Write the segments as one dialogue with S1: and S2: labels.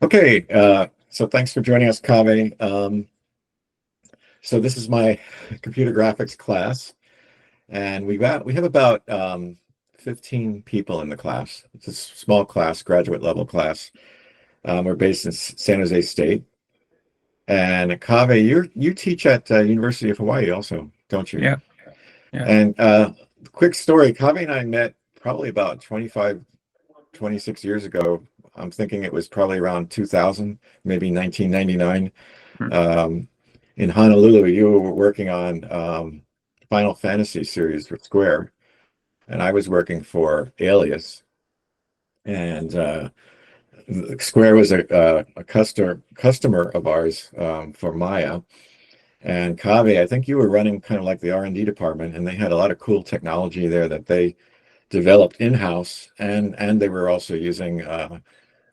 S1: Okay, so thanks for joining us, Kaveh. So this is my computer graphics class, and we have about 15 people in the class. It's a small class, graduate level class. We're based in San Jose State. And Kaveh, you teach at University of Hawaii also, don't you?
S2: Yeah, yeah.
S1: And quick story, Kaveh and I met probably about 25, 26 years ago. I'm thinking it was probably around 2000, maybe 1999.
S2: Hmm.
S1: Um, in Honolulu, you were working on Final Fantasy series for Square, and I was working for Alias. And Square was a customer of ours for Maya. And Kaveh, I think you were running kind of like the R&D department, and they had a lot of cool technology there that they developed in-house, and they were also using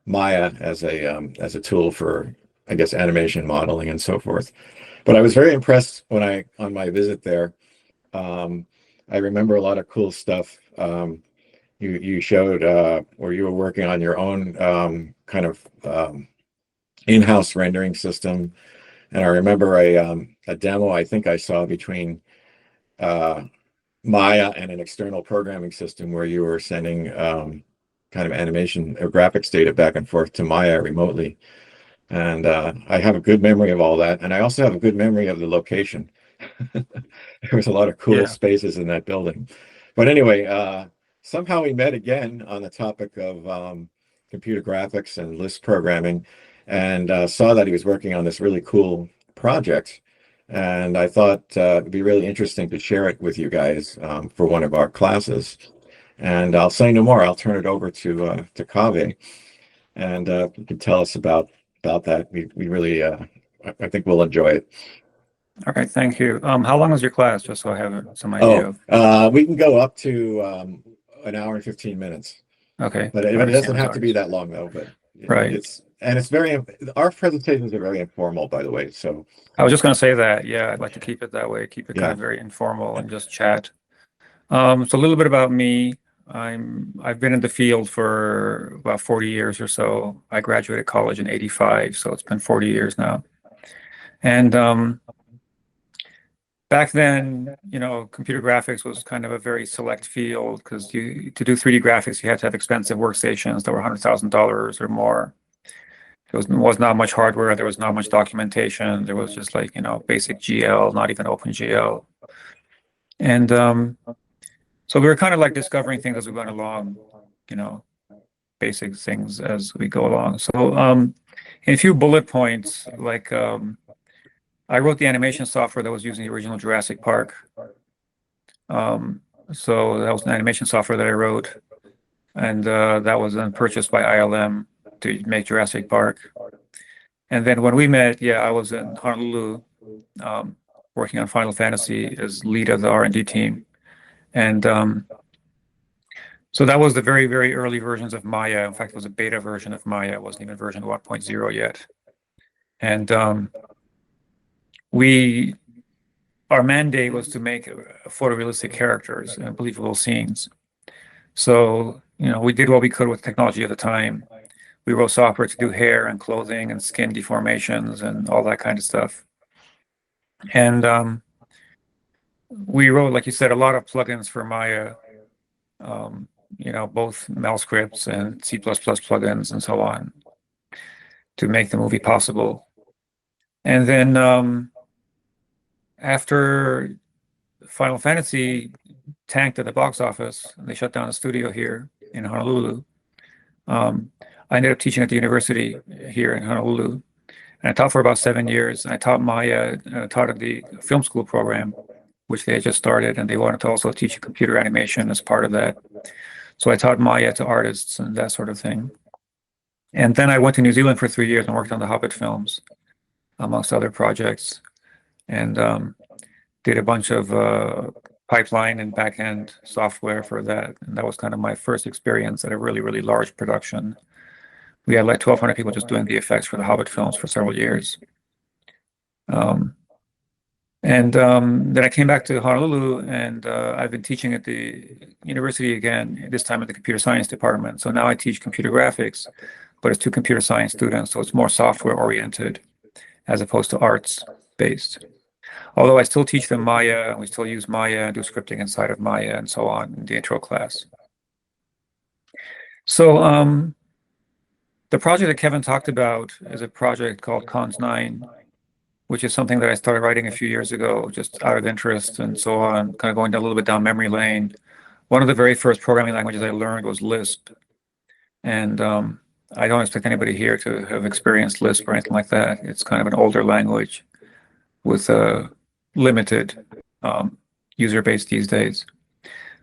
S1: Maya as a tool for, I guess, animation modeling and so forth. But I was very impressed when on my visit there. Um, I remember a lot of cool stuff. You showed where you were working on your own kind of in-house rendering system, and I remember a demo I think I saw between uh, Maya and an external programming system where you were sending kind of animation or graphics data back and forth to Maya remotely. And I have a good memory of all that. And I also have a good memory of the location. There was a lot of cool
S2: Yeah.
S1: spaces in that building. But anyway, somehow we met again on the topic of computer graphics and Lisp programming, and saw that he was working on this really cool project. And I thought it'd be really interesting to share it with you guys for one of our classes. And I'll say no more. I'll turn it over to Kaveh, and you can tell us about that. We really I think we'll enjoy it.
S2: All right, thank you. How long is your class, just so I have some idea
S1: Oh,
S2: of?
S1: we can go up to an hour and 15 minutes,
S2: Okay,
S1: but
S2: all
S1: it
S2: right, same
S1: doesn't
S2: as
S1: have to be
S2: ours.
S1: that long though. But
S2: Right.
S1: it's very, our presentations are very informal, by the way. So
S2: I was just going to say that. Yeah, I'd like to keep it that way, keep it kind
S1: yeah.
S2: of very informal and just chat. So a little bit about me. I've been in the field for about 40 years or so. I graduated college in 85, so it's been 40 years now. And back then, computer graphics was kind of a very select field because to do 3D graphics, you had to have expensive workstations that were $100,000 or more. There was not much hardware. There was not much documentation. There was just like, basic GL, not even OpenGL. And so we were kind of like discovering things as we went along, you know, basic things as we go along. So in a few bullet points, like I wrote the animation software that was using the original Jurassic Park. So that was an animation software that I wrote, and that was then purchased by ILM to make Jurassic Park. And then when we met, yeah, I was in Honolulu um, working on Final Fantasy as lead of the R&D team. And so that was the very, very early versions of Maya. In fact, it was a beta version of Maya. It wasn't even version 1.0 yet. And we, our mandate was to make photorealistic characters and believable scenes. So, we did what we could with technology at the time. We wrote software to do hair and clothing and skin deformations and all that kind of stuff. And we wrote, like you said, a lot of plugins for Maya, both Mel scripts and C++ plugins and so on to make the movie possible. And then after Final Fantasy tanked at the box office, and they shut down the studio here in Honolulu. I ended up teaching at the university here in Honolulu, and I taught for about 7 years. I taught Maya, taught at the film school program, which they had just started, and they wanted to also teach computer animation as part of that. So I taught Maya to artists and that sort of thing. And then I went to New Zealand for 3 years and worked on the Hobbit films, amongst other projects, and did a bunch of pipeline and backend software for that. And that was kind of my first experience at a really, really large production. We had like 1,200 people just doing the effects for the Hobbit films for several years. And then I came back to Honolulu, and I've been teaching at the university again, this time at the computer science department. So now I teach computer graphics, but it's 2 computer science students, so it's more software oriented as opposed to arts based. Although I still teach them Maya, and we still use Maya and do scripting inside of Maya and so on in the intro class. So the project that Kevin talked about is a project called kons-9, which is something that I started writing a few years ago, just out of interest and so on, kind of going a little bit down memory lane. One of the very first programming languages I learned was Lisp. And I don't expect anybody here to have experienced Lisp or anything like that. It's kind of an older language with a limited user base these days.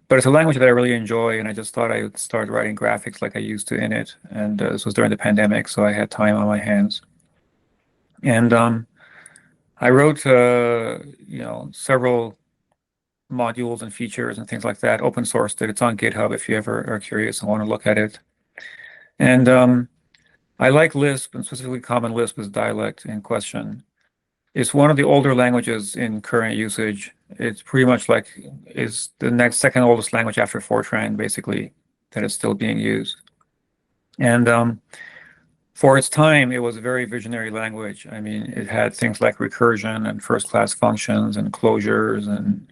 S2: But it's a language that I really enjoy, and I just thought I would start writing graphics like I used to in it. And this was during the pandemic, so I had time on my hands. And I wrote, several modules and features and things like that, open sourced it. It's on GitHub if you ever are curious and want to look at it. And I like Lisp, and specifically Common Lisp as dialect in question. It's one of the older languages in current usage. It's pretty much like is the next second oldest language after Fortran, basically, that is still being used. And for its time, it was a very visionary language. I mean, it had things like recursion and first-class functions and closures and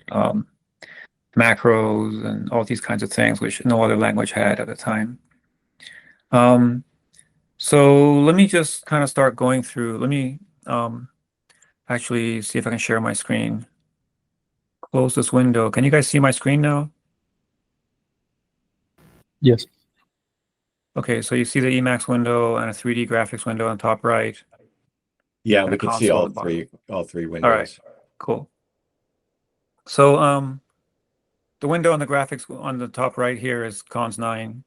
S2: macros and all these kinds of things, which no other language had at the time. So let me just kind of start going through. Let me actually see if I can share my screen. Close this window. Can you guys see my screen now?
S3: Yes.
S2: Okay, so you see the Emacs window and a 3D graphics window on the top right.
S1: Yeah,
S2: And
S1: we
S2: a
S1: can see
S2: console
S1: all
S2: at the bottom.
S1: three windows.
S2: All right, cool. So the window on the graphics on the top right here is kons-9,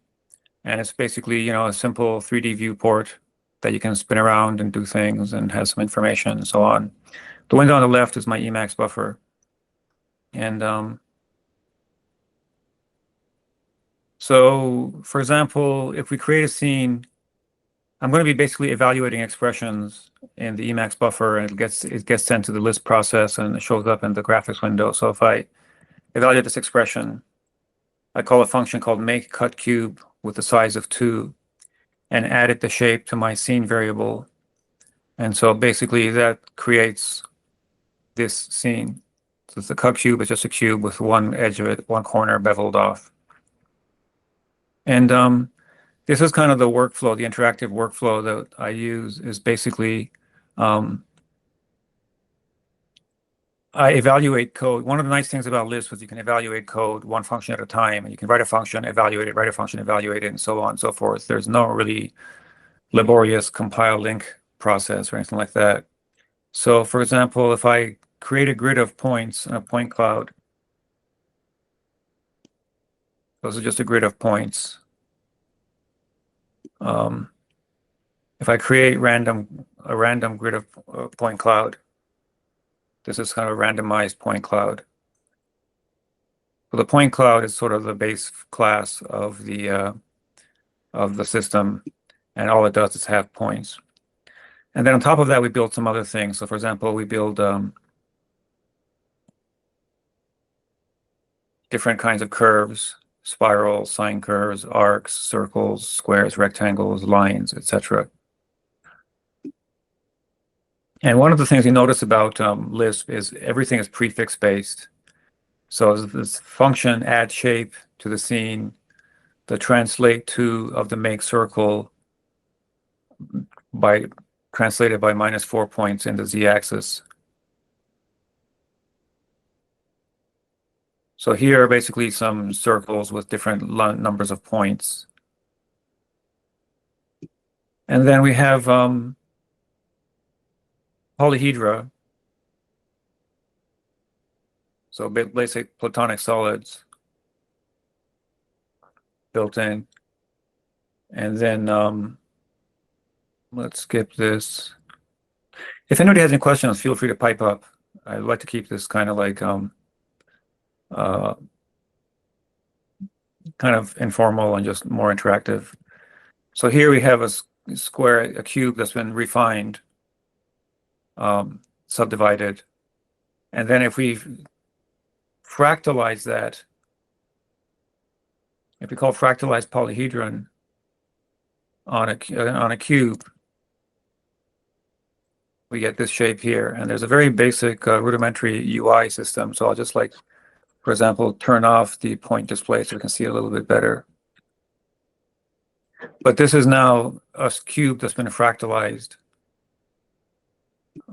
S2: and it's basically, a simple 3D viewport that you can spin around and do things and has some information and so on. The window on the left is my Emacs buffer. And so, for example, if we create a scene, I'm going to be basically evaluating expressions in the Emacs buffer, and it gets sent to the Lisp process, and it shows up in the graphics window. So if I evaluate this expression, I call a function called make cut cube with the size of 2, and added the shape to my scene variable. And so basically that creates this scene. So the cut cube is just a cube with one edge of it, one corner beveled off. And this is kind of the workflow, the interactive workflow that I use is basically I evaluate code. One of the nice things about Lisp is you can evaluate code one function at a time, and you can write a function, evaluate it, write a function, evaluate it, and so on and so forth. There's no really laborious compile link process or anything like that. So for example, if I create a grid of points in a point cloud, those are just a grid of points. If I create a random grid of point cloud, this is kind of a randomized point cloud. So the point cloud is sort of the base class of the system, and all it does is have points. And then on top of that, we build some other things. So for example, we build different kinds of curves, spirals, sine curves, arcs, circles, squares, rectangles, lines, etc. And one of the things you notice about Lisp is everything is prefix based. So this function add shape to the scene, the translate to of the make circle translated by -4 points in the z-axis. So here are basically some circles with different numbers of points. And then we have polyhedra. So basic platonic solids built in. And then let's skip this. If anybody has any questions, feel free to pipe up. I'd like to keep this kind of like kind of informal and just more interactive. So here we have a square, a cube that's been refined, subdivided. And then if we fractalize that, if we call fractalized polyhedron, on a cube, we get this shape here. And there's a very basic rudimentary UI system. So I'll just like, for example, turn off the point display so we can see it a little bit better. But this is now a cube that's been fractalized.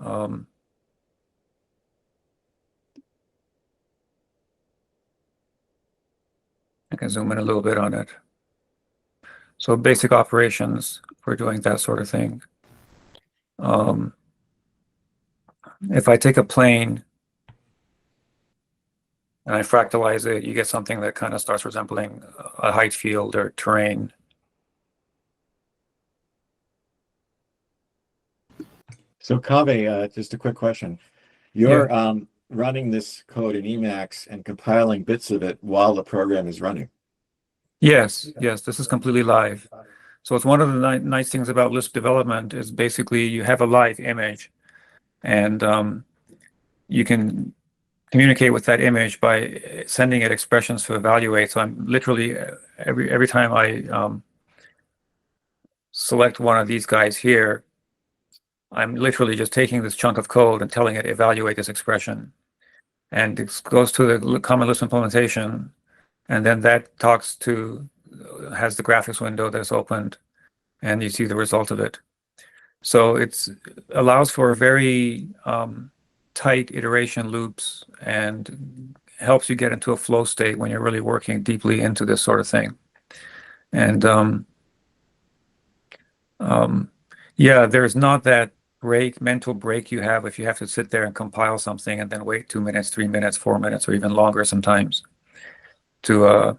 S2: I can zoom in a little bit on it. So basic operations for doing that sort of thing. If I take a plane and I fractalize it, you get something that kind of starts resembling a height field or terrain.
S1: So Kaveh, just a quick question. You're running this code in Emacs and compiling bits of it while the program is running.
S2: Yes, this is completely live. So it's one of the nice things about Lisp development is basically you have a live image, and you can communicate with that image by sending it expressions to evaluate. So I'm literally every time I select one of these guys here, I'm literally just taking this chunk of code and telling it evaluate this expression, and it goes to the Common Lisp implementation, and then that has the graphics window that's opened, and you see the result of it. So it allows for very tight iteration loops and helps you get into a flow state when you're really working deeply into this sort of thing. And yeah, there's not that mental break you have if you have to sit there and compile something and then wait 2 minutes, 3 minutes, 4 minutes, or even longer sometimes to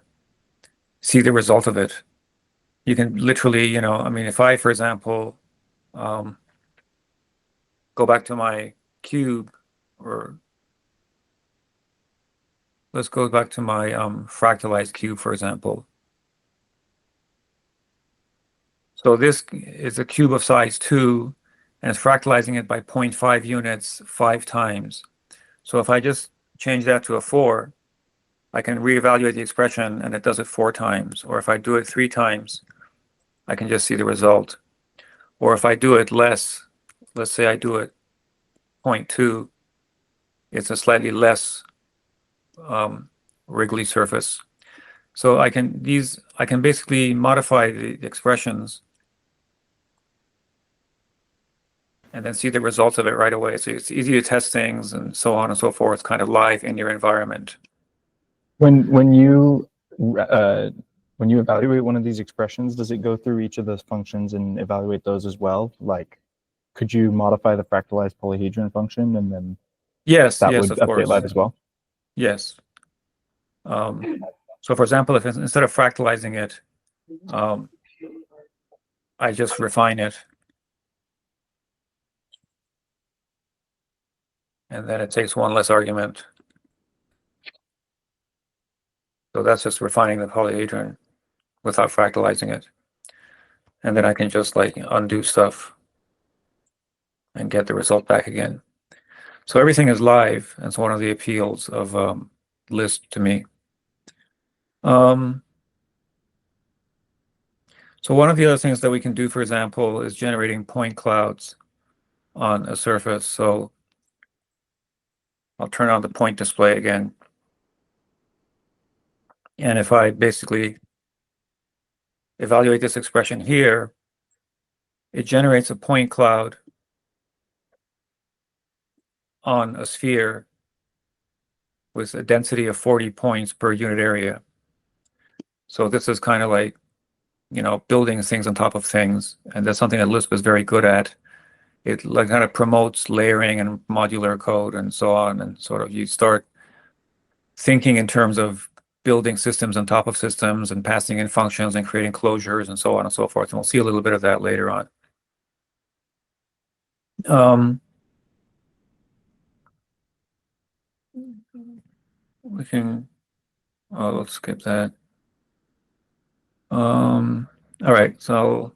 S2: see the result of it. You can literally, I mean, if I, for example, go back to my cube, or let's go back to my fractalized cube, for example. So this is a cube of size 2, and it's fractalizing it by 0.5 units 5 times. So if I just change that to a 4, I can reevaluate the expression, and it does it 4 times. Or if I do it 3 times, I can just see the result. Or if I do it less, let's say I do it 0.2, it's a slightly less wriggly surface. So I can basically modify the expressions and then see the results of it right away. So it's easy to test things and so on and so forth, kind of live in your environment.
S3: When you evaluate one of these expressions, does it go through each of those functions and evaluate those as well? Like, could you modify the fractalized polyhedron function and then that would update live as well?
S2: Yes. So for example, if instead of fractalizing it, I just refine it, and then it takes 1 less argument. So that's just refining the polyhedron without fractalizing it. And then I can just like undo stuff and get the result back again. So everything is live. That's one of the appeals of Lisp to me. So one of the other things that we can do, for example, is generating point clouds on a surface. So I'll turn on the point display again. And if I basically evaluate this expression here, it generates a point cloud on a sphere with a density of 40 points per unit area. So this is kind of like, building things on top of things. And that's something that Lisp is very good at. It like kind of promotes layering and modular code and so on. And sort of you start thinking in terms of building systems on top of systems and passing in functions and creating closures and so on and so forth. And we'll see a little bit of that later on. We can, let's skip that. All right, so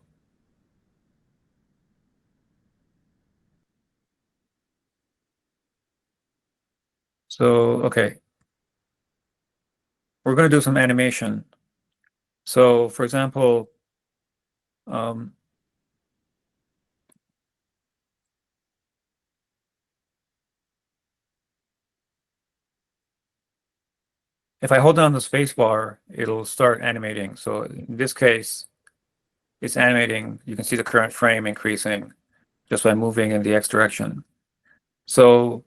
S2: okay. We're going to do some animation. So for example, If I hold down the space bar, it'll start animating. So in this case, it's animating. You can see the current frame increasing just by moving in the X direction. So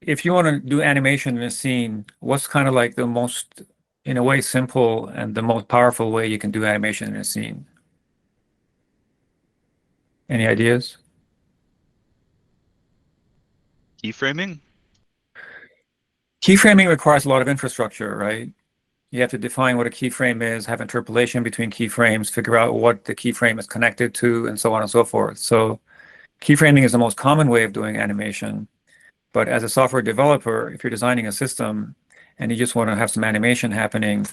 S2: if you want to do animation in a scene, what's kind of like the most, in a way, simple and the most powerful way you can do animation in a scene? Any ideas?
S4: Keyframing?
S2: Keyframing requires a lot of infrastructure, right? You have to define what a keyframe is, have interpolation between keyframes, figure out what the keyframe is connected to, and so on and so forth. So keyframing is the most common way of doing animation. But as a software developer, if you're designing a system and you just want to have some animation happening,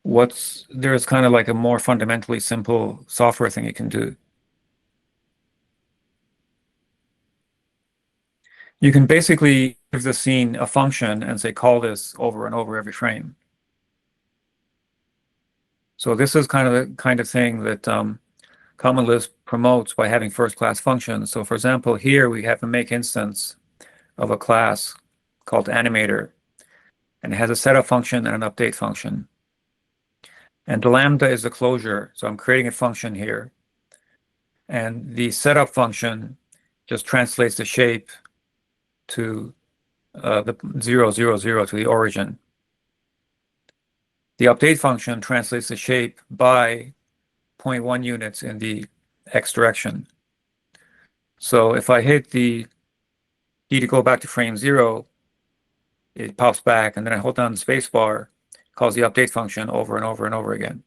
S2: there's kind of like a more fundamentally simple software thing you can do. You can basically give the scene a function and say, call this over and over every frame. So this is kind of the kind of thing that Common Lisp promotes by having first-class functions. So for example, here we have a make instance of a class called animator, and it has a setup function and an update function. And the lambda is the closure. So I'm creating a function here. And the setup function just translates the shape to the 0, 0, 0 to the origin. The update function translates the shape by 0.1 units in the X direction. So if I hit the key to go back to frame 0, it pops back, and then I hold down the space bar, calls the update function over and over and over again.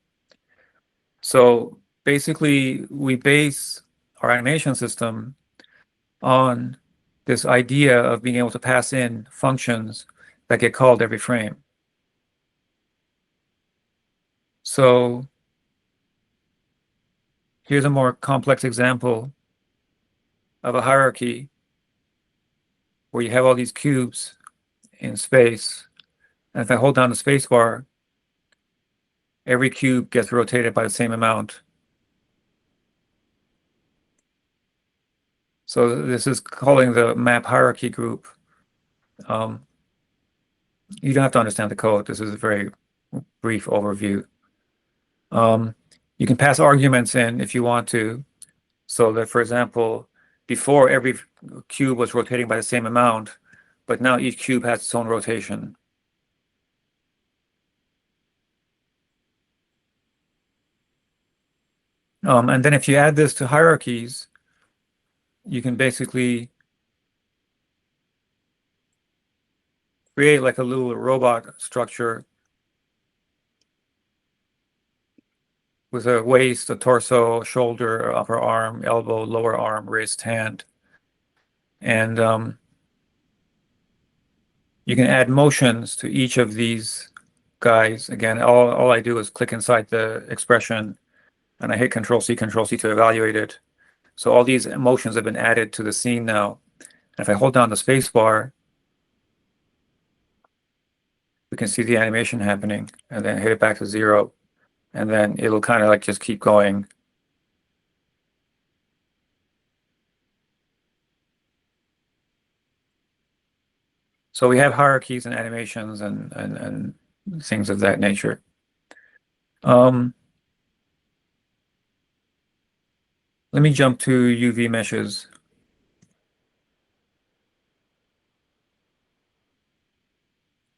S2: So basically, we base our animation system on this idea of being able to pass in functions that get called every frame. So here's a more complex example of a hierarchy where you have all these cubes in space. And if I hold down the space bar, every cube gets rotated by the same amount. So this is calling the map hierarchy group. You don't have to understand the code. This is a very brief overview. You can pass arguments in if you want to. So that, for example, before every cube was rotating by the same amount, but now each cube has its own rotation. And then if you add this to hierarchies, you can basically create like a little robot structure with a waist, a torso, shoulder, upper arm, elbow, lower arm, wrist, hand. And you can add motions to each of these guys. Again, all I do is click inside the expression and I hit Control-C, Control-C to evaluate it. So all these motions have been added to the scene now. And if I hold down the space bar, we can see the animation happening, and then hit it back to 0. And then it'll kind of like just keep going. So we have hierarchies and animations and things of that nature. Let me jump to UV meshes.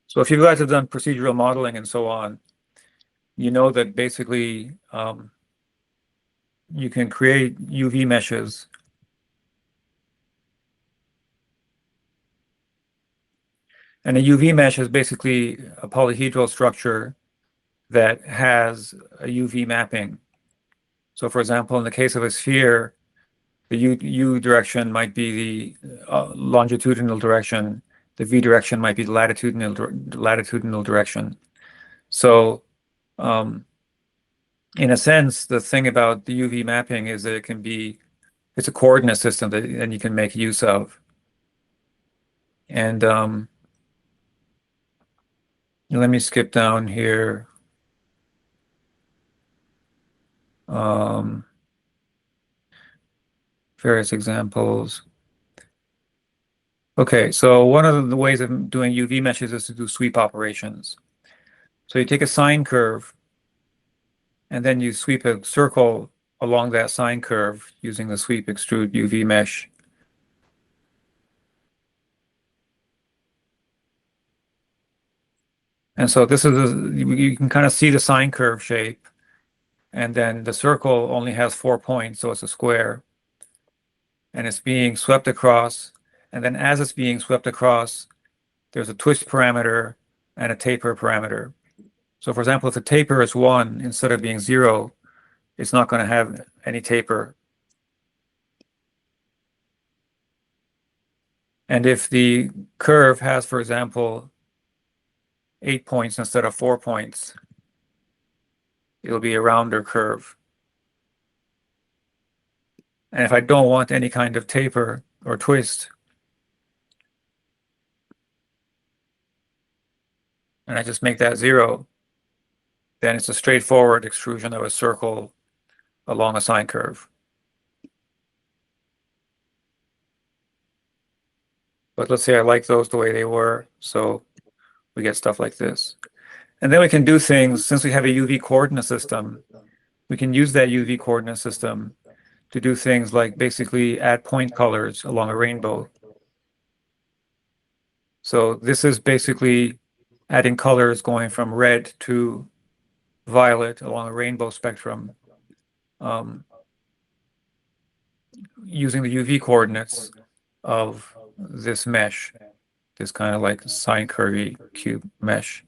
S2: So if you guys have done procedural modeling and so on, you know that basically you can create UV meshes. And a UV mesh is basically a polyhedral structure that has a UV mapping. So for example, in the case of a sphere, the U direction might be the longitudinal direction. The V direction might be the latitudinal direction. So in a sense, the thing about the UV mapping is that it's a coordinate system that you can make use of. And let me skip down here. Various examples. Okay, so one of the ways of doing UV meshes is to do sweep operations. So you take a sine curve, and then you sweep a circle along that sine curve using the sweep extrude UV mesh. And so this is, you can kind of see the sine curve shape, and then the circle only has 4 points, so it's a square. And it's being swept across, and then as it's being swept across, there's a twist parameter and a taper parameter. So for example, if the taper is 1 instead of being 0, it's not going to have any taper. And if the curve has, for example, 8 points instead of 4 points, it'll be a rounder curve. And if I don't want any kind of taper or twist, and I just make that 0, then it's a straightforward extrusion of a circle along a sine curve. But let's say I like those the way they were, so we get stuff like this. And then we can do things, since we have a UV coordinate system, we can use that UV coordinate system to do things like basically add point colors along a rainbow. So this is basically adding colors going from red to violet along a rainbow spectrum, using the UV coordinates of this mesh, this kind of like sine curvy cube mesh.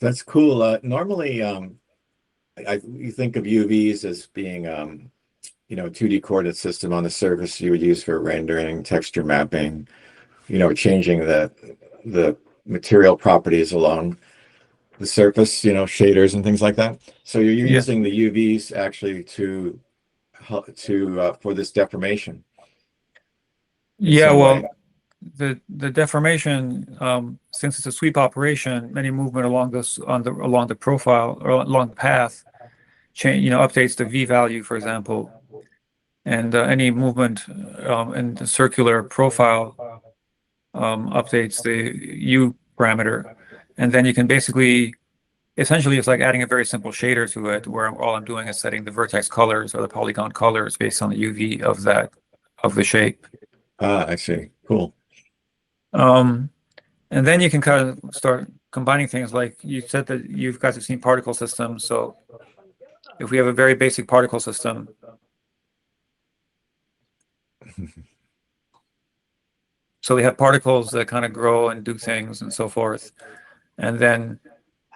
S1: That's cool. Normally, you think of UVs as being, you know, a 2D coordinate system on the surface you would use for rendering, texture mapping, you know, changing the material properties along the surface, you know, shaders and things like that. So you're using the UVs actually to for this deformation.
S2: Yeah, well, the deformation, since it's a sweep operation, any movement along this along the profile or along the path change, you know, updates the V value, for example, and any movement in the circular profile updates the U parameter, and then you can basically, essentially, it's like adding a very simple shader to it, where all I'm doing is setting the vertex colors or the polygon colors based on the UV of the shape.
S1: Ah, I see. Cool.
S2: And then you can kind of start combining things, like you said that you guys have seen particle systems. So if we have a very basic particle system, so we have particles that kind of grow and do things and so forth, and then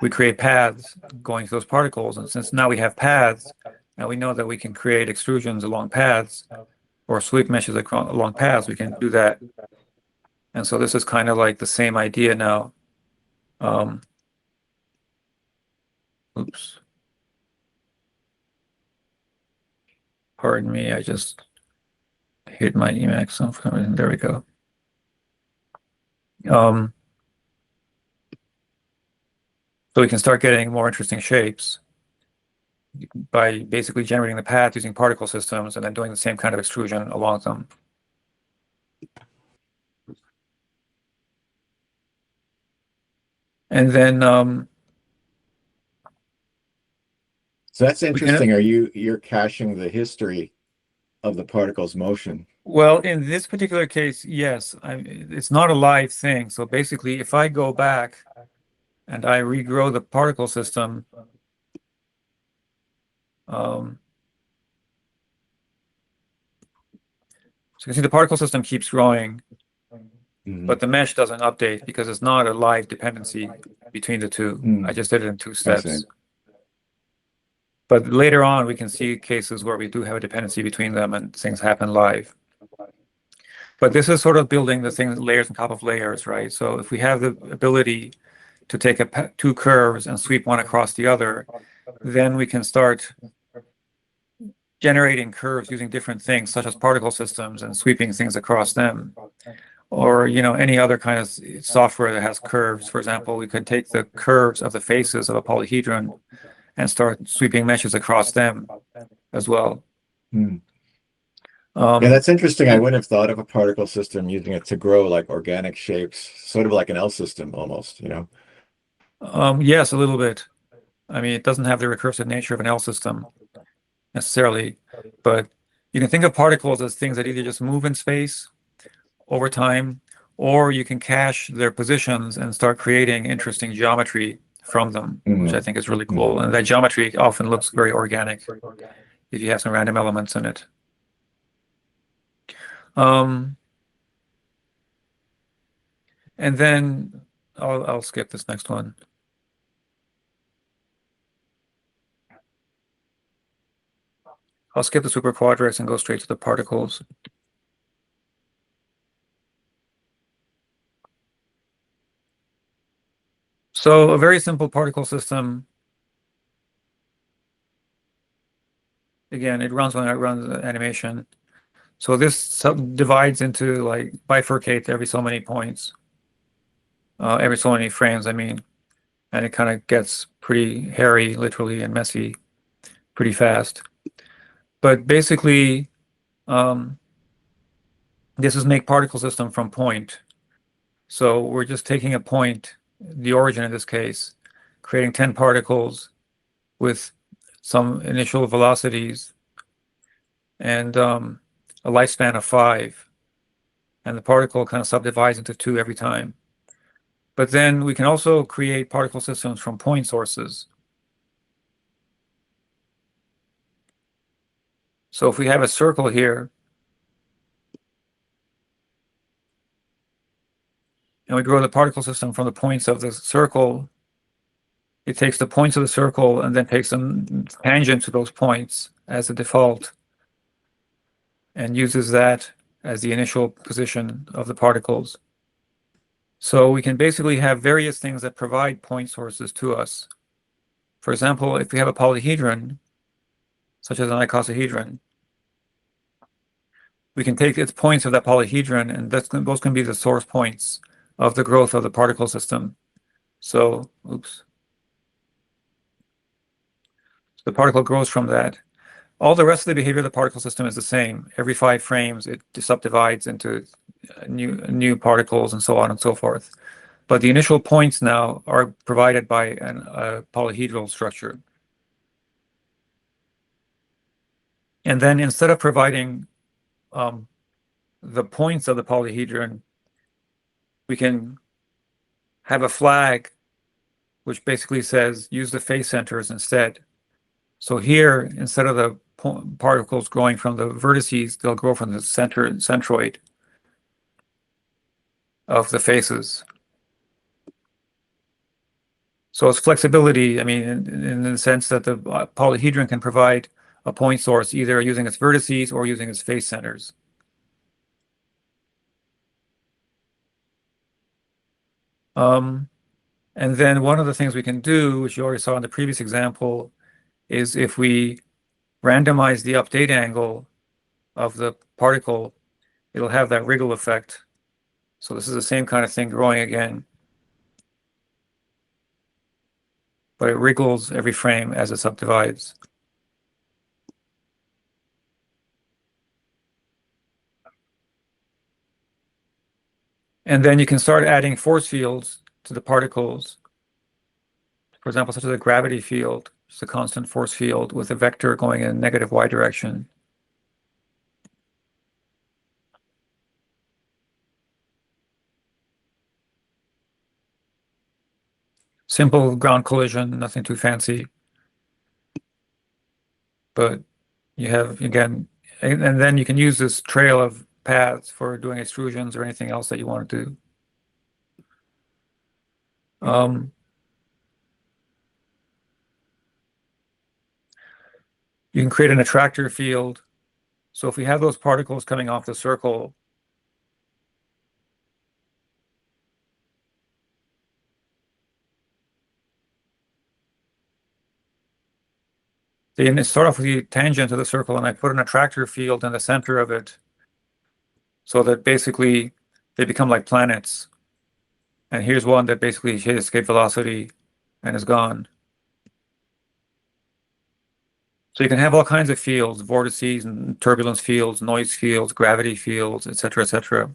S2: we create paths going to those particles. And since now we have paths, and we know that we can create extrusions along paths or sweep meshes along paths, we can do that. And so this is kind of like the same idea now. Oops. Pardon me, I just hit my Emacs. There we go. So we can start getting more interesting shapes by basically generating the path using particle systems and then doing the same kind of extrusion along them. And then
S1: so that's interesting. You're caching the history of the particle's motion?
S2: Well, in this particular case, yes. It's not a live thing. So basically, if I go back and I regrow the particle system, so you can see the particle system keeps growing, but the mesh doesn't update because it's not a live dependency between the two. I just did it in 2 steps. But later on, we can see cases where we do have a dependency between them and things happen live. But this is sort of building the things layers on top of layers, right? So if we have the ability to take two curves and sweep one across the other, then we can start generating curves using different things, such as particle systems, and sweeping things across them. or any other kind of software that has curves. For example, we could take the curves of the faces of a polyhedron and start sweeping meshes across them as well.
S1: Yeah, that's interesting. I wouldn't have thought of a particle system using it to grow like organic shapes, sort of like an L system almost,
S2: Yes, a little bit. I mean, it doesn't have the recursive nature of an L system necessarily, but you can think of particles as things that either just move in space over time, or you can cache their positions and start creating interesting geometry from them, which I think is really cool. And that geometry often looks very organic if you have some random elements in it. And then I'll skip this next one. I'll skip the superquadratics and go straight to the particles. So a very simple particle system. Again, it runs when it runs animation. So this divides into like bifurcates every so many points, every so many frames, I mean, and it kind of gets pretty hairy, literally, and messy pretty fast. But basically, this is make particle system from point. So we're just taking a point, the origin in this case, creating 10 particles with some initial velocities and a lifespan of 5. And the particle kind of subdivides into 2 every time. But then we can also create particle systems from point sources. So if we have a circle here, and we grow the particle system from the points of the circle, it takes the points of the circle and then takes some tangent to those points as the default and uses that as the initial position of the particles. So we can basically have various things that provide point sources to us. For example, if we have a polyhedron, such as an icosahedron, we can take its points of that polyhedron, and those can be the source points of the growth of the particle system. So, the particle grows from that. All the rest of the behavior of the particle system is the same. Every 5 frames, it subdivides into new particles and so on and so forth. But the initial points now are provided by a polyhedral structure. And then instead of providing the points of the polyhedron, we can have a flag which basically says use the face centers instead. So here, instead of the particles growing from the vertices, they'll grow from the centroid of the faces. So it's flexibility, I mean, in the sense that the polyhedron can provide a point source either using its vertices or using its face centers. And then one of the things we can do, which you already saw in the previous example, is if we randomize the update angle of the particle, it'll have that wriggle effect. So this is the same kind of thing growing again, but it wriggles every frame as it subdivides. And then you can start adding force fields to the particles. For example, such as a gravity field, just a constant force field with a vector going in negative y direction. Simple ground collision, nothing too fancy. But you have, again, and then you can use this trail of paths for doing extrusions or anything else that you want to do. You can create an attractor field. So if we have those particles coming off the circle, they start off with the tangent to the circle, and I put an attractor field in the center of it so that basically they become like planets. And here's one that basically hit escape velocity and is gone. So you can have all kinds of fields, vortices and turbulence fields, noise fields, gravity fields, etc., etc.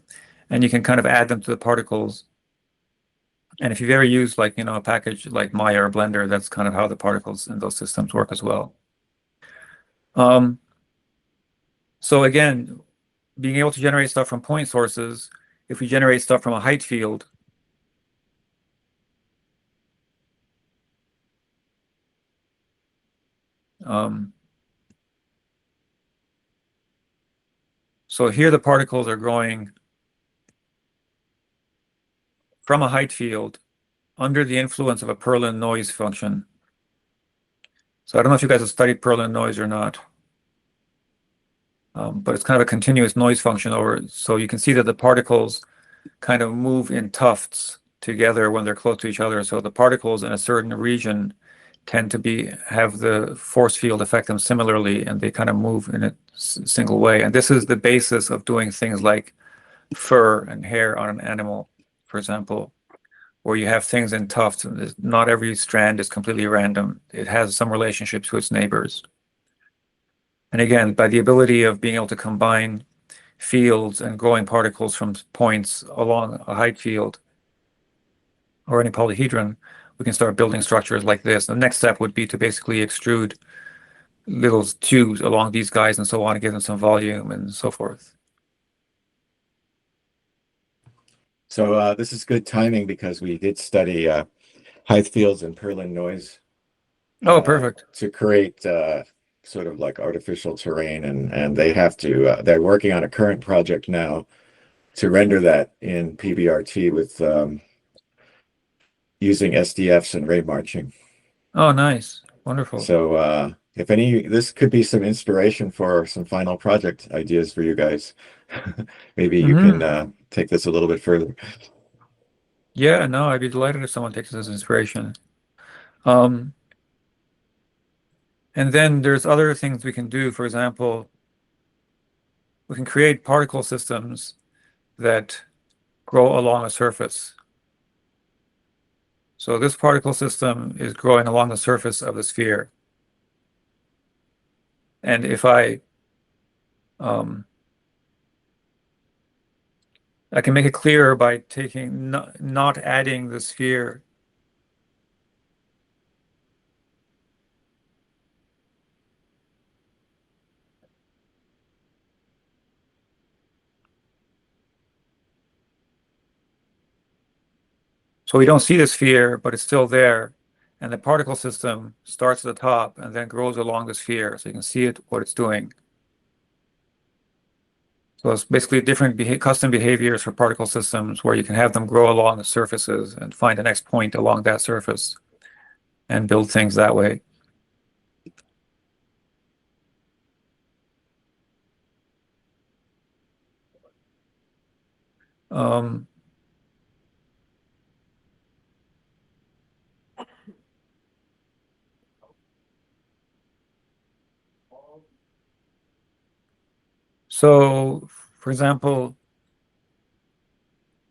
S2: And you can kind of add them to the particles. And if you've ever used like, a package like Maya or Blender, that's kind of how the particles in those systems work as well. So again, being able to generate stuff from point sources, if we generate stuff from a height field, so here the particles are growing from a height field under the influence of a Perlin noise function. So I don't know if you guys have studied Perlin noise or not, but it's kind of a continuous noise function so you can see that the particles kind of move in tufts together when they're close to each other. So the particles in a certain region tend to have the force field affect them similarly, and they kind of move in a single way. And this is the basis of doing things like fur and hair on an animal, for example, where you have things in tufts. Not every strand is completely random. It has some relationship to its neighbors. And again, by the ability of being able to combine fields and growing particles from points along a height field or any polyhedron, we can start building structures like this. The next step would be to basically extrude little tubes along these guys and so on, and give them some volume and so forth.
S1: So this is good timing because we did study height fields and Perlin noise.
S2: Oh, perfect.
S1: To create sort of like artificial terrain, and they have to, they're working on a current project now to render that in PBRT with using SDFs and ray marching.
S2: Oh, nice. Wonderful.
S1: So this could be some inspiration for some final project ideas for you guys. Maybe you can take this a little bit further.
S2: Yeah, no, I'd be delighted if someone takes this as inspiration. And then there's other things we can do. For example, we can create particle systems that grow along a surface. So this particle system is growing along the surface of the sphere. And if I can make it clearer by taking not adding the sphere. So we don't see the sphere, but it's still there. And the particle system starts at the top and then grows along the sphere. So you can see what it's doing. So it's basically different custom behaviors for particle systems where you can have them grow along the surfaces and find the next point along that surface and build things that way. So, for example,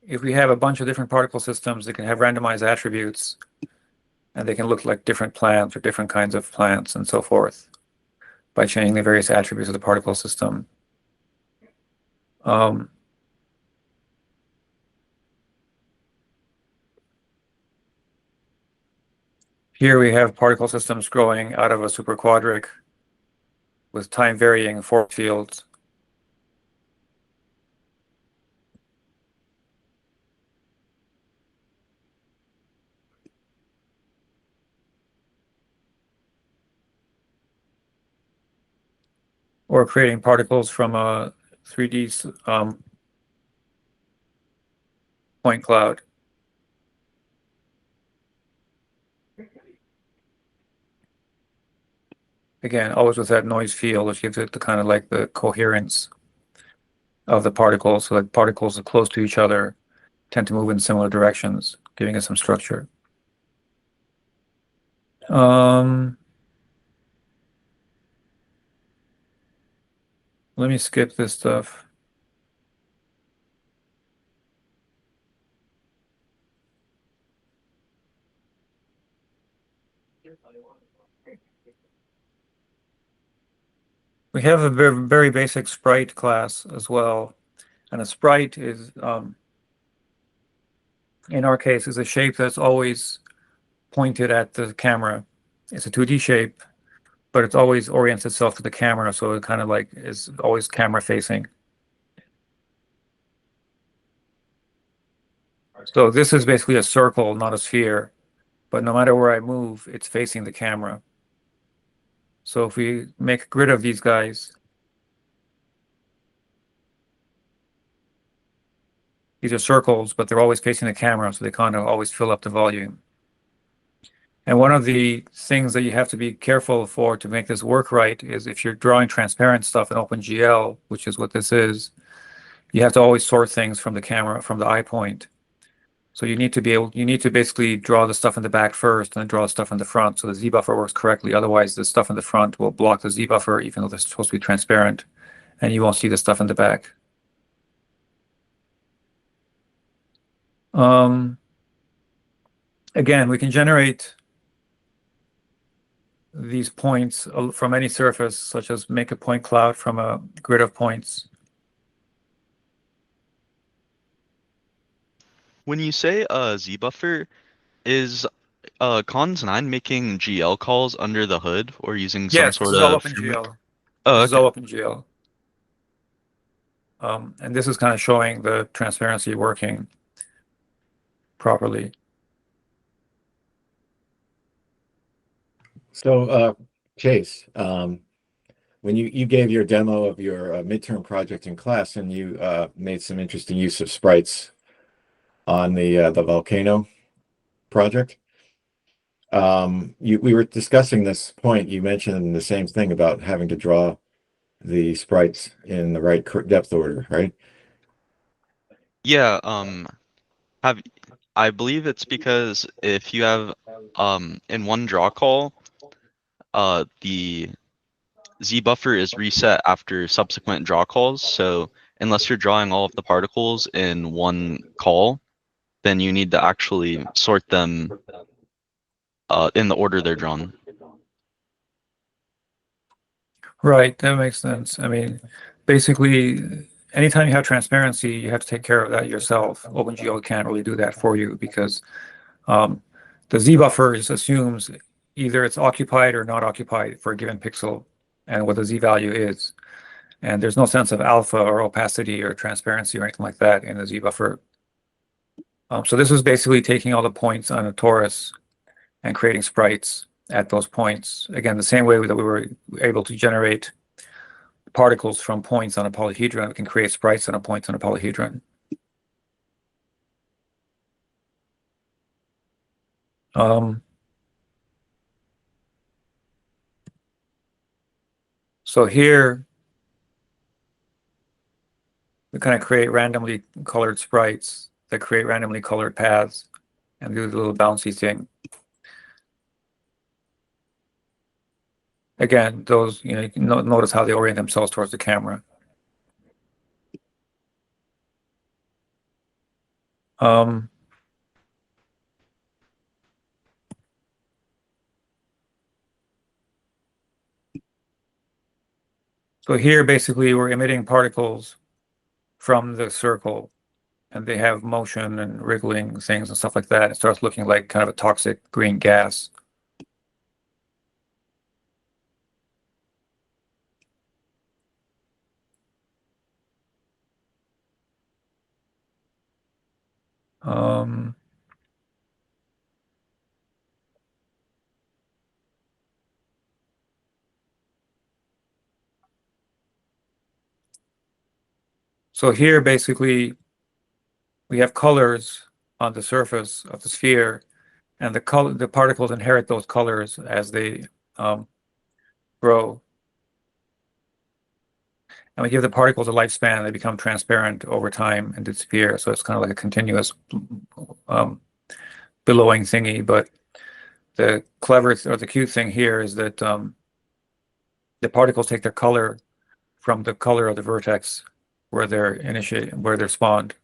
S2: if we have a bunch of different particle systems that can have randomized attributes, and they can look like different plants or different kinds of plants and so forth by changing the various attributes of the particle system. Here we have particle systems growing out of a superquadric with time-varying force fields. Or creating particles from a 3D point cloud. Again, always with that noise field, which gives it the kind of like the coherence of the particles, so that particles are close to each other tend to move in similar directions, giving it some structure. Let me skip this stuff. We have a very, very basic sprite class as well. And a sprite is, in our case, is a shape that's always pointed at the camera. It's a 2D shape, but it always orients itself to the camera, so it kind of like is always camera facing. So this is basically a circle, not a sphere, but no matter where I move, it's facing the camera. So if we make a grid of these guys, these are circles, but they're always facing the camera, so they kind of always fill up the volume. And one of the things that you have to be careful for to make this work right is if you're drawing transparent stuff in OpenGL, which is what this is, you have to always sort things from the camera, from the eye point. So you need to basically draw the stuff in the back first and then draw the stuff in the front so the Z buffer works correctly. Otherwise, the stuff in the front will block the Z buffer even though they're supposed to be transparent, and you won't see the stuff in the back. Again, we can generate these points from any surface, such as make a point cloud from a grid of points.
S4: When you say Z buffer, is kons-9 making GL calls under the hood or using some
S2: Yes,
S4: sort
S2: this is all
S4: of
S2: OpenGL.
S4: Oh,
S2: This is
S4: okay.
S2: all OpenGL. And this is kind of showing the transparency working properly.
S1: So, Chase, when you gave your demo of your midterm project in class, and you made some interesting use of sprites on the volcano project, we were discussing this point. You mentioned the same thing about having to draw the sprites in the right depth order, right?
S4: Yeah, I believe it's because if you have in one draw call, the Z buffer is reset after subsequent draw calls. So unless you're drawing all of the particles in one call, then you need to actually sort them in the order they're drawn.
S2: Right, that makes sense. I mean, basically, anytime you have transparency, you have to take care of that yourself. OpenGL can't really do that for you because the Z buffer just assumes either it's occupied or not occupied for a given pixel and what the Z value is. And there's no sense of alpha or opacity or transparency or anything like that in the Z buffer. So this is basically taking all the points on a torus and creating sprites at those points. Again, the same way that we were able to generate particles from points on a polyhedron, we can create sprites on a point on a polyhedron. So here, we kind of create randomly colored sprites that create randomly colored paths and do the little bouncy thing. Again, those, you can notice how they orient themselves towards the camera. So here, basically, we're emitting particles from the circle, and they have motion and wriggling things and stuff like that. It starts looking like kind of a toxic green gas. So here, basically, we have colors on the surface of the sphere, and the particles inherit those colors as they grow. And we give the particles a lifespan; they become transparent over time and disappear. So it's kind of like a continuous billowing thingy. But the clever or the cute thing here is that the particles take their color from the color of the vertex where they're spawned.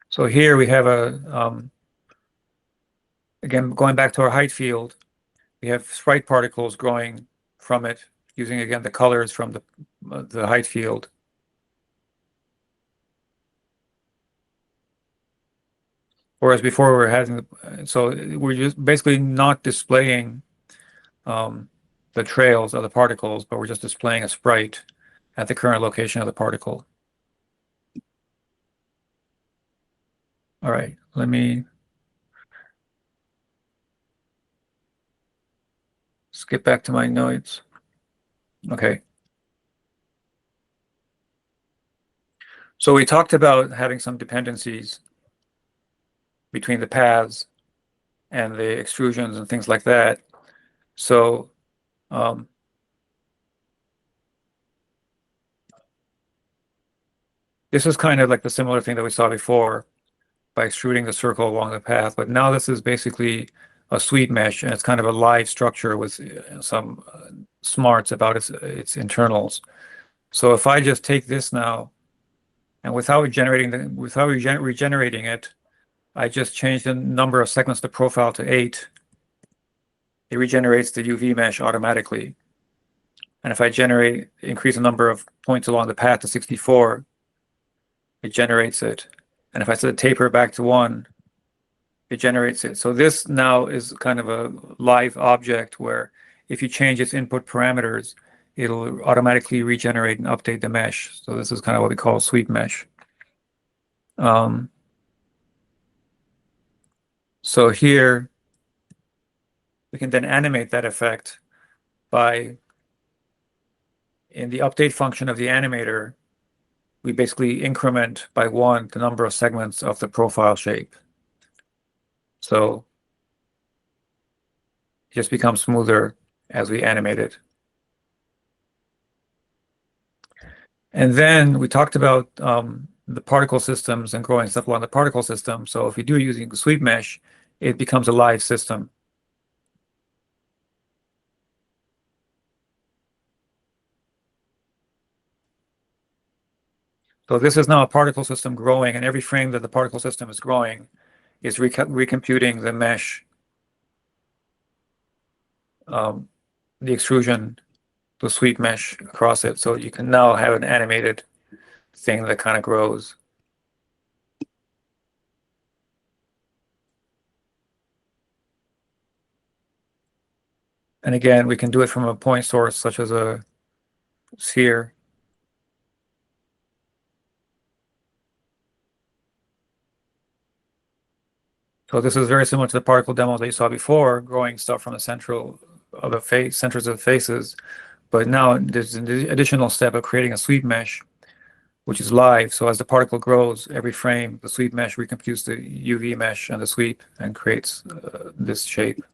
S2: So here we have again, going back to our height field, we have sprite particles growing from it, using again the colors from the height field. Whereas before we were having, so we're just basically not displaying the trails of the particles, but we're just displaying a sprite at the current location of the particle. All right, let me skip back to my notes. Okay. So we talked about having some dependencies between the paths and the extrusions and things like that. So this is kind of like the similar thing that we saw before by extruding the circle along the path, but now this is basically a sweep mesh, and it's kind of a live structure with some smarts about its internals. So if I just take this now, and without regenerating it, I just change the number of segments to profile to 8. It regenerates the UV mesh automatically. And if I increase the number of points along the path to 64, it generates it. And if I set the taper back to 1, it generates it. So this now is kind of a live object where if you change its input parameters, it'll automatically regenerate and update the mesh. So this is kind of what we call sweep mesh. So here, we can then animate that effect by, in the update function of the animator, we basically increment by 1 the number of segments of the profile shape. So it just becomes smoother as we animate it. And then we talked about the particle systems and growing stuff along the particle system. So if we do using the sweep mesh, it becomes a live system. So this is now a particle system growing, and every frame that the particle system is growing is recomputing the mesh, the extrusion, the sweep mesh across it. So you can now have an animated thing that kind of grows. And again, we can do it from a point source, such as a sphere. So this is very similar to the particle demos that you saw before, growing stuff from the centers of the faces. But now there's an additional step of creating a sweep mesh, which is live. So as the particle grows, every frame, the sweep mesh recomputes the UV mesh and the sweep and creates this shape.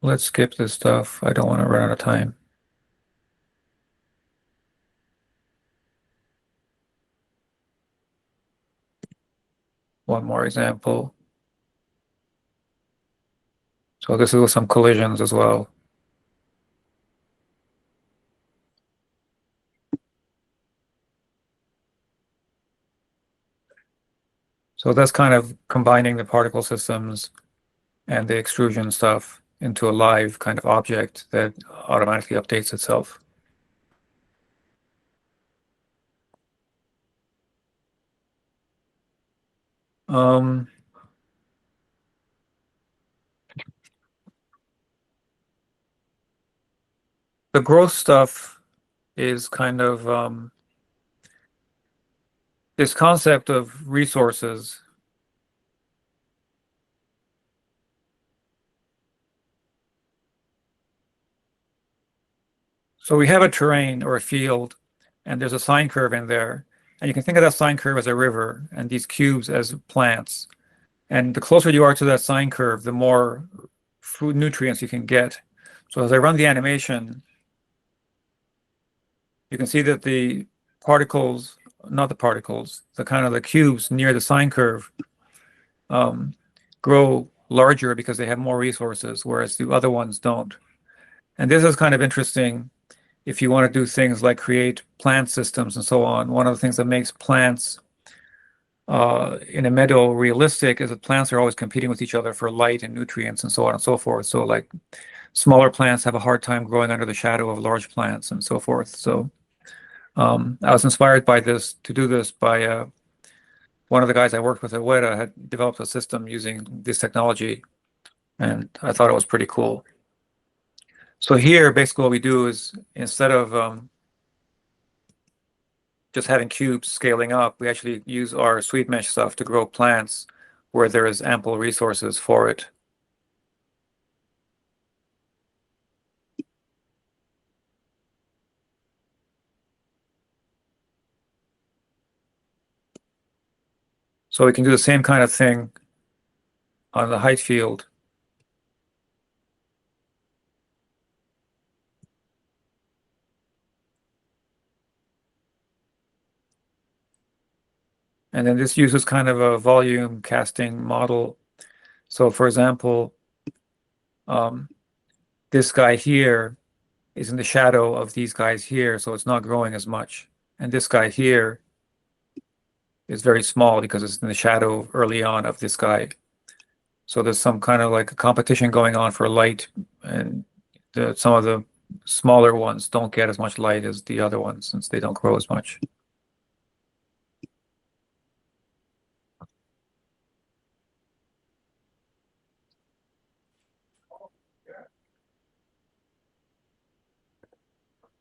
S2: Let's skip this stuff. I don't want to run out of time. One more example. So this is with some collisions as well. So that's kind of combining the particle systems and the extrusion stuff into a live kind of object that automatically updates itself. The growth stuff is kind of this concept of resources. So we have a terrain or a field, and there's a sine curve in there. And you can think of that sine curve as a river and these cubes as plants. And the closer you are to that sine curve, the more food nutrients you can get. So as I run the animation, you can see that the particles not the particles, the kind of the cubes near the sine curve grow larger because they have more resources, whereas the other ones don't. And this is kind of interesting if you want to do things like create plant systems and so on. One of the things that makes plants in a meadow realistic is that plants are always competing with each other for light and nutrients and so on and so forth. So like smaller plants have a hard time growing under the shadow of large plants and so forth. So I was inspired by this to do this by one of the guys I worked with at Weta had developed a system using this technology, and I thought it was pretty cool. So here, basically what we do is instead of just having cubes scaling up, we actually use our sweet mesh stuff to grow plants where there is ample resources for it. So we can do the same kind of thing on the height field. And then this uses kind of a volume casting model. So for example, this guy here is in the shadow of these guys here, so it's not growing as much. And this guy here is very small because it's in the shadow early on of this guy. So there's some kind of like a competition going on for light, and some of the smaller ones don't get as much light as the other ones since they don't grow as much.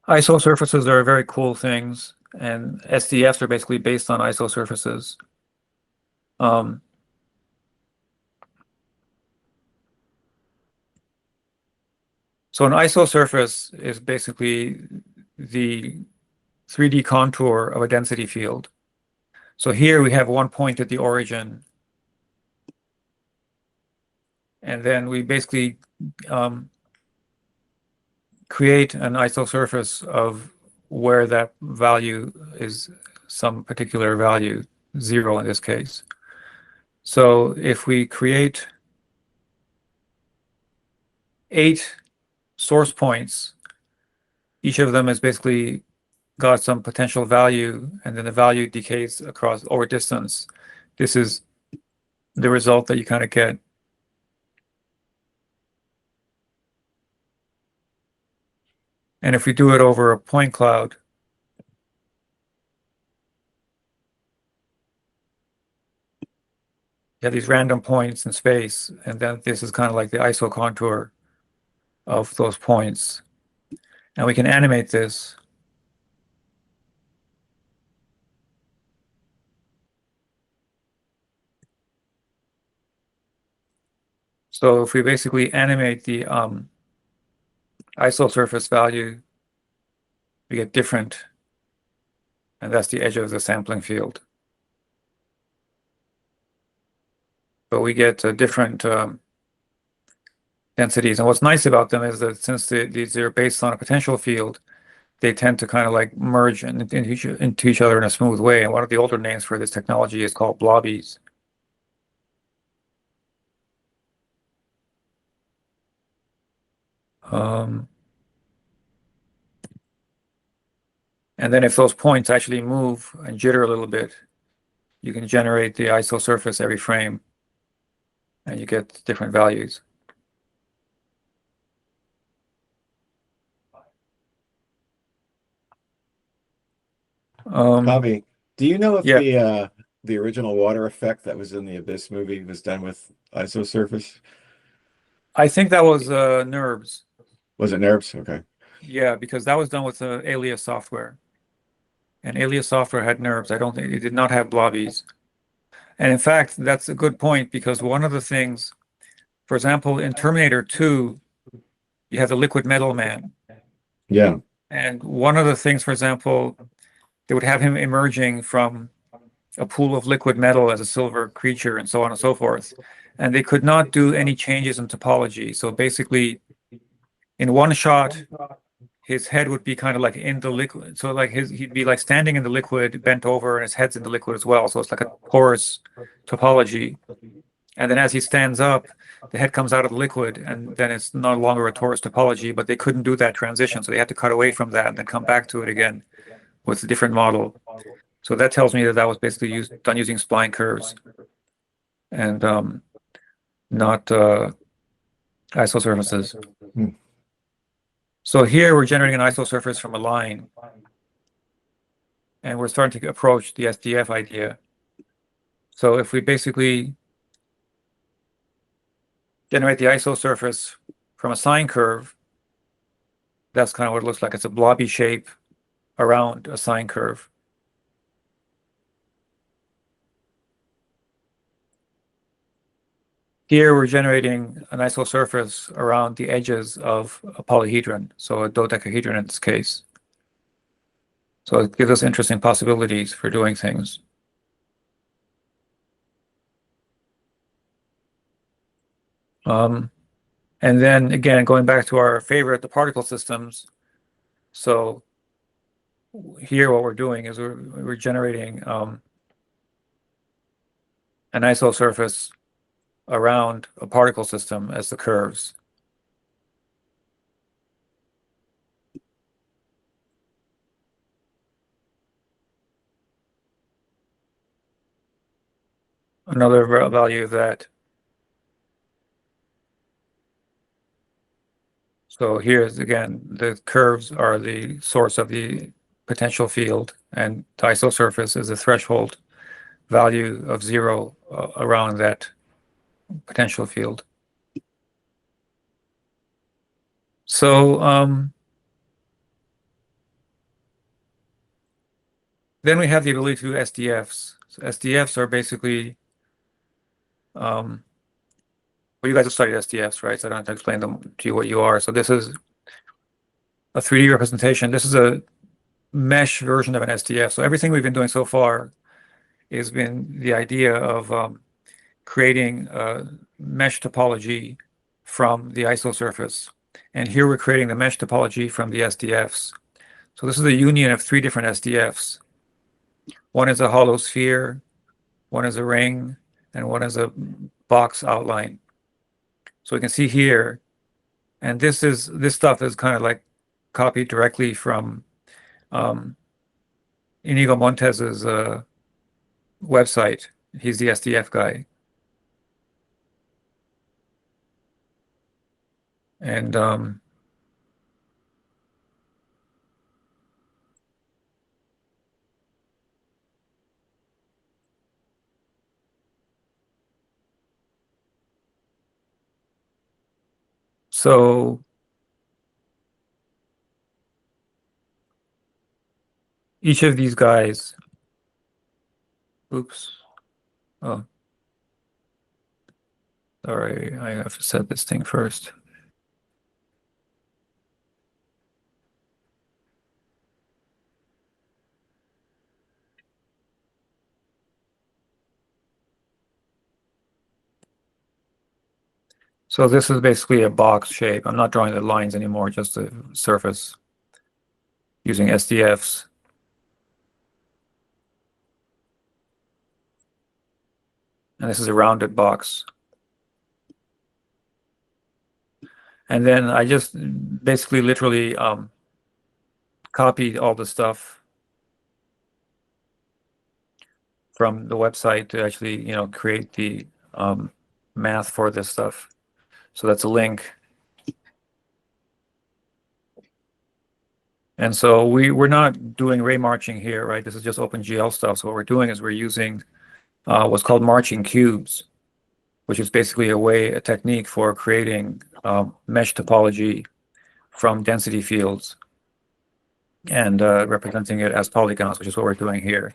S2: Isosurfaces are very cool things, and SDFs are basically based on isosurfaces. So an isosurface is basically the 3D contour of a density field. So here we have one point at the origin, and then we basically create an isosurface of where that value is some particular value, 0 in this case. So if we create 8 source points, each of them has basically got some potential value, and then the value decays across over distance. This is the result that you kind of get. And if we do it over a point cloud, you have these random points in space, and then this is kind of like the iso contour of those points. And we can animate this. So if we basically animate the isosurface value, we get different, and that's the edge of the sampling field. So we get different densities, and what's nice about them is that since these are based on a potential field, they tend to kind of like merge into each other in a smooth way. And one of the older names for this technology is called blobbies. And then if those points actually move and jitter a little bit, you can generate the isosurface every frame, and you get different values.
S1: Bobby, do you know if
S2: yeah.
S1: the original water effect that was in the Abyss movie was done with isosurface?
S2: I think that was NURBS.
S1: Was it NURBS? Okay.
S2: Yeah, because that was done with Alias software. And Alias software had NURBS. I don't think it did not have blobbies. And in fact, that's a good point, because one of the things, for example, in Terminator 2, you have the liquid metal man.
S1: Yeah.
S2: And one of the things, for example, they would have him emerging from a pool of liquid metal as a silver creature and so on and so forth. And they could not do any changes in topology. So basically, in one shot, his head would be kind of like in the liquid. So like he'd be like standing in the liquid, bent over, and his head's in the liquid as well. So it's like a porous topology. And then as he stands up, the head comes out of the liquid, and then it's no longer a torus topology, but they couldn't do that transition. So they had to cut away from that and then come back to it again with a different model. So that tells me that that was basically done using spline curves and not isosurfaces. So here we're generating an isosurface from a line, and we're starting to approach the SDF idea. So if we basically generate the isosurface from a sine curve, that's kind of what it looks like. It's a blobby shape around a sine curve. Here we're generating an isosurface around the edges of a polyhedron, so a dodecahedron in this case. So it gives us interesting possibilities for doing things. And then again, going back to our favorite, the particle systems. So here what we're doing is we're generating an isosurface around a particle system as the curves. Another value of that. So here's again, the curves are the source of the potential field, and the isosurface is a threshold value of 0 around that potential field. So then we have the ability to do SDFs. So SDFs are basically, well, you guys have studied SDFs, right? So I don't have to explain them to you what you are. So this is a 3D representation. This is a mesh version of an SDF. So everything we've been doing so far has been the idea of creating a mesh topology from the isosurface. And here we're creating the mesh topology from the SDFs. So this is a union of 3 different SDFs. One is a hollow sphere, one is a ring, and one is a box outline. So we can see here, and this stuff is kind of like copied directly from Inigo Montez's website. He's the SDF guy. And so each of these guys, oops, oh, sorry, I have to set this thing first. So this is basically a box shape. I'm not drawing the lines anymore, just the surface using SDFs. And this is a rounded box. And then I just basically literally copied all the stuff from the website to actually, create the math for this stuff. So that's a link. And so we're not doing ray marching here, right? This is just OpenGL stuff. So what we're doing is we're using what's called marching cubes, which is basically a technique for creating mesh topology from density fields and representing it as polygons, which is what we're doing here.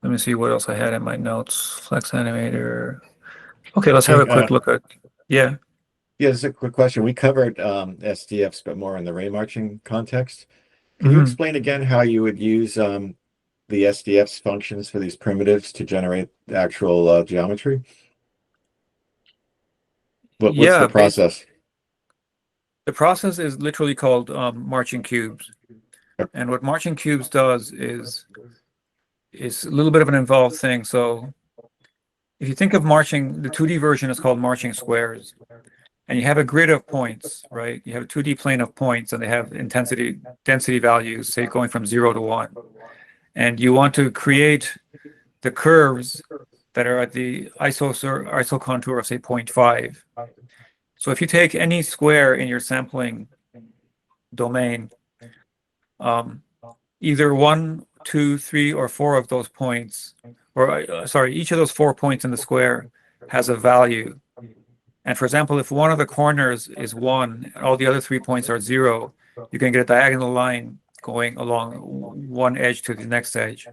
S2: Let me see what else I had in my notes. Flex animator. Okay, let's have a quick look at, yeah.
S1: Yeah, this is a quick question. We covered SDFs, but more in the ray marching context. Can you explain again how you would use the SDFs functions for these primitives to generate the actual geometry? What's the process?
S2: The process is literally called marching cubes. And what marching cubes does is a little bit of an involved thing. So if you think of marching, the 2D version is called marching squares. And you have a grid of points, right? You have a 2D plane of points, and they have density values, say going from 0 to 1. And you want to create the curves that are at the iso contour of, say, 0.5. So if you take any square in your sampling domain, either 1, 2, 3, or 4 of those points, or sorry, each of those 4 points in the square has a value. And for example, if one of the corners is 1 and all the other 3 points are 0, you can get a diagonal line going along one edge to the next edge.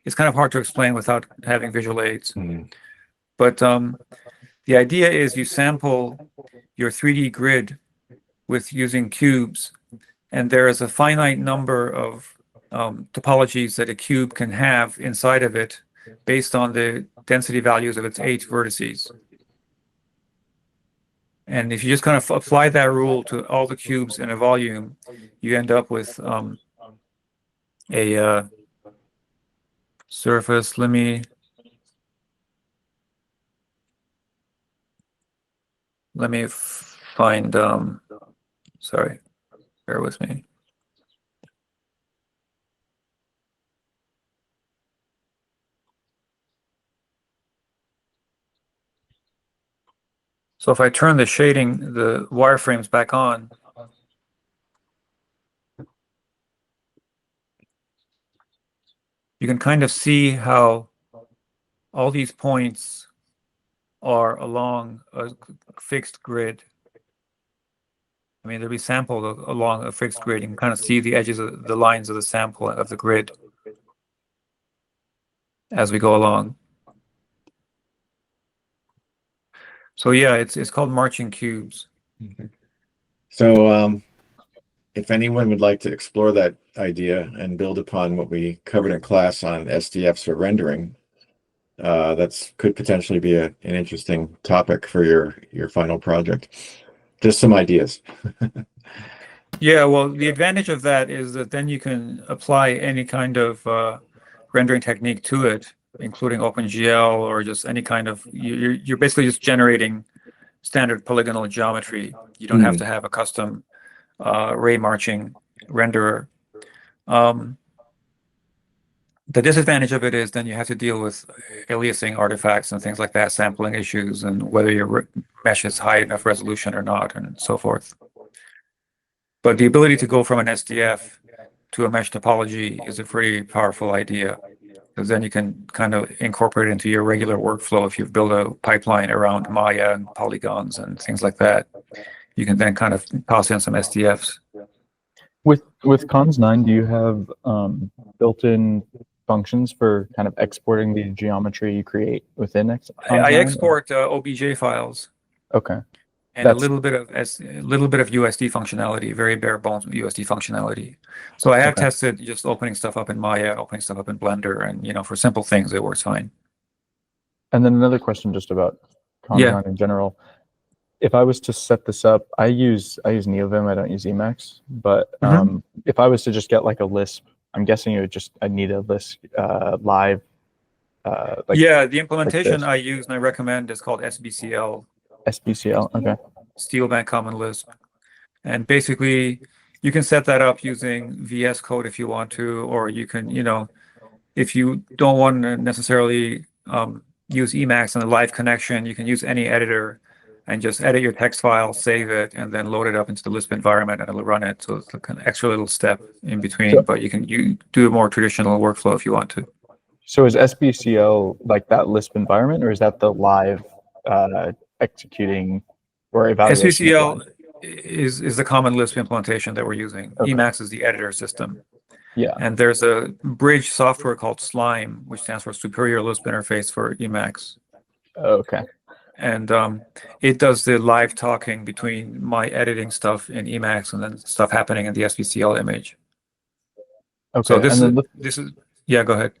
S2: It's kind of hard to explain without having visual aids. But the idea is you sample your 3D grid with using cubes, and there is a finite number of topologies that a cube can have inside of it based on the density values of its 8 vertices. And if you just kind of apply that rule to all the cubes in a volume, you end up with a surface. Let me find, sorry, bear with me. So if I turn the shading, the wireframes back on, you can kind of see how all these points are along a fixed grid. I mean, they'll be sampled along a fixed grid. You can kind of see the edges of the lines of the sample of the grid as we go along. So yeah, it's called marching cubes.
S1: So if anyone would like to explore that idea and build upon what we covered in class on SDFs for rendering, that could potentially be an interesting topic for your final project. Just some ideas.
S2: Yeah, well, the advantage of that is that then you can apply any kind of rendering technique to it, including OpenGL or just any kind of, you're basically just generating standard polygonal geometry. You don't have to have a custom ray marching renderer. The disadvantage of it is then you have to deal with aliasing artifacts and things like that, sampling issues, and whether your mesh is high enough resolution or not, and so forth. But the ability to go from an SDF to a mesh topology is a pretty powerful idea, because then you can kind of incorporate it into your regular workflow. If you've built a pipeline around Maya and polygons and things like that, you can then kind of toss in some SDFs.
S3: With kons-9, do you have built-in functions for kind of exporting the geometry you create within kons-9?
S2: I export OBJ files.
S3: Okay.
S2: And a little bit of USD functionality, very bare bones USD functionality. So I have tested just opening stuff up in Maya, opening stuff up in Blender, and for simple things it works fine. And
S3: then another question just about kons-9 in general. If I was to set this up, I use NeoVim, I don't use Emacs, but if I was to just get like a Lisp, I'm guessing I'd need a Lisp live.
S2: The implementation I use and I recommend is called SBCL.
S3: SBCL, okay.
S2: Steelbank Common Lisp. And basically, you can set that up using VS Code if you want to, or you can, if you don't want to necessarily use Emacs and a live connection, you can use any editor and just edit your text file, save it, and then load it up into the Lisp environment and it'll run it. So it's like an extra little step in between, but you do a more traditional workflow if you want to.
S3: So is SBCL like that Lisp environment, or is that the live executing or evaluation?
S2: SBCL is the Common Lisp implementation that we're using. Emacs is the editor system.
S3: Yeah.
S2: And there's a bridge software called Slime, which stands for Superior Lisp Interface for Emacs.
S3: Okay.
S2: And it does the live talking between my editing stuff in Emacs and then stuff happening in the SBCL image.
S3: Okay,
S2: So this
S3: and
S2: is
S3: then
S2: this is yeah. Go ahead.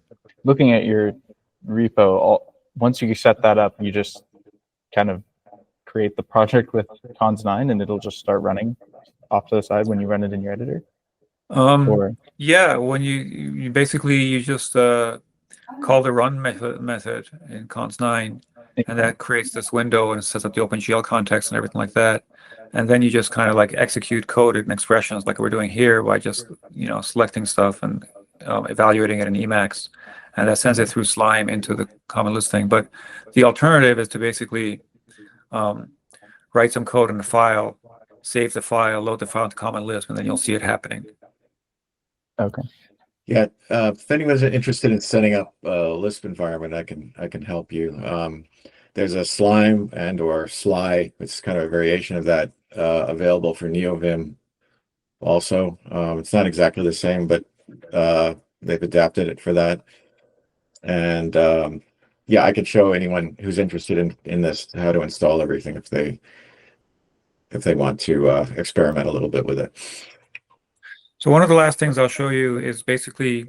S3: looking at your repo, once you set that up, you just kind of create the project with cons-9 and it'll just start running off to the side when you run it in your editor? Or
S2: Yeah, when you basically you just call the run method in cons9, and that creates this window and sets up the OpenGL context and everything like that. And then you just kind of like execute code and expressions like we're doing here by just selecting stuff and evaluating it in Emacs, and that sends it through Slime into the Common Lisp thing. But the alternative is to basically write some code in the file, save the file, load the file to Common Lisp, and then you'll see it happening.
S3: okay.
S1: Yeah, if anyone's interested in setting up a Lisp environment, I can help you. There's a Slime and or Sly, which is kind of a variation of that, available for NeoVim also. It's not exactly the same, but they've adapted it for that. And yeah, I could show anyone who's interested in this how to install everything if they want to experiment a little bit with it.
S2: So one of the last things I'll show you is basically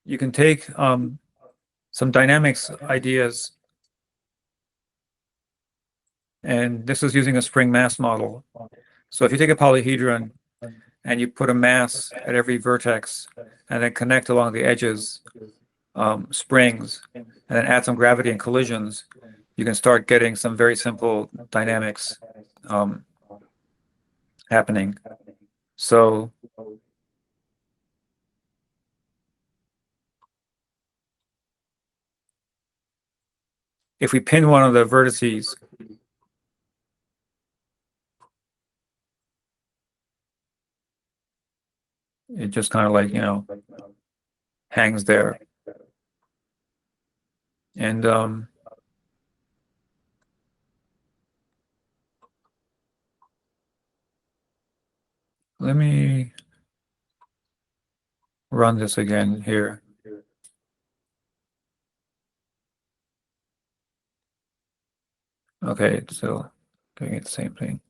S2: you can take some dynamics ideas, and this is using a spring mass model. So if you take a polyhedron and you put a mass at every vertex and then connect along the edges springs and then add some gravity and collisions, you can start getting some very simple dynamics happening. So if we pin one of the vertices, it just kind of like, hangs there. And let me run this again here. Okay, so doing it the same thing.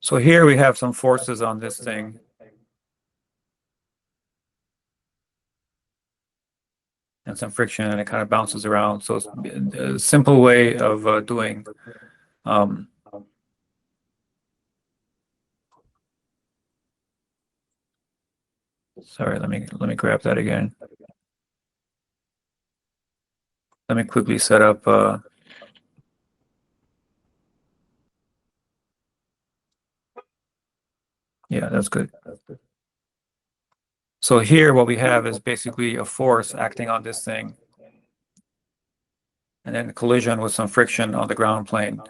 S2: So here we have some forces on this thing. And some friction, and it kind of bounces around. So it's a simple way of doing. Sorry, let me grab that again. Let me quickly set up. Yeah, that's good. So here, what we have is basically a force acting on this thing, and then collision with some friction on the ground plane.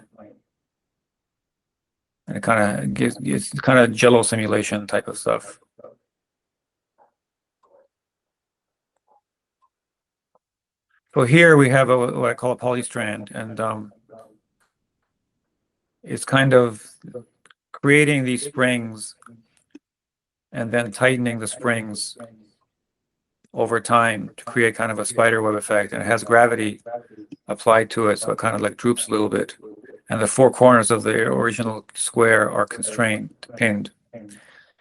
S2: And it kind of gives kind of Jello simulation type of stuff. So here we have what I call a polystrand, and it's kind of creating these springs and then tightening the springs over time to create kind of a spider web effect. And it has gravity applied to it, so it kind of like droops a little bit. And the four corners of the original square are constrained, pinned.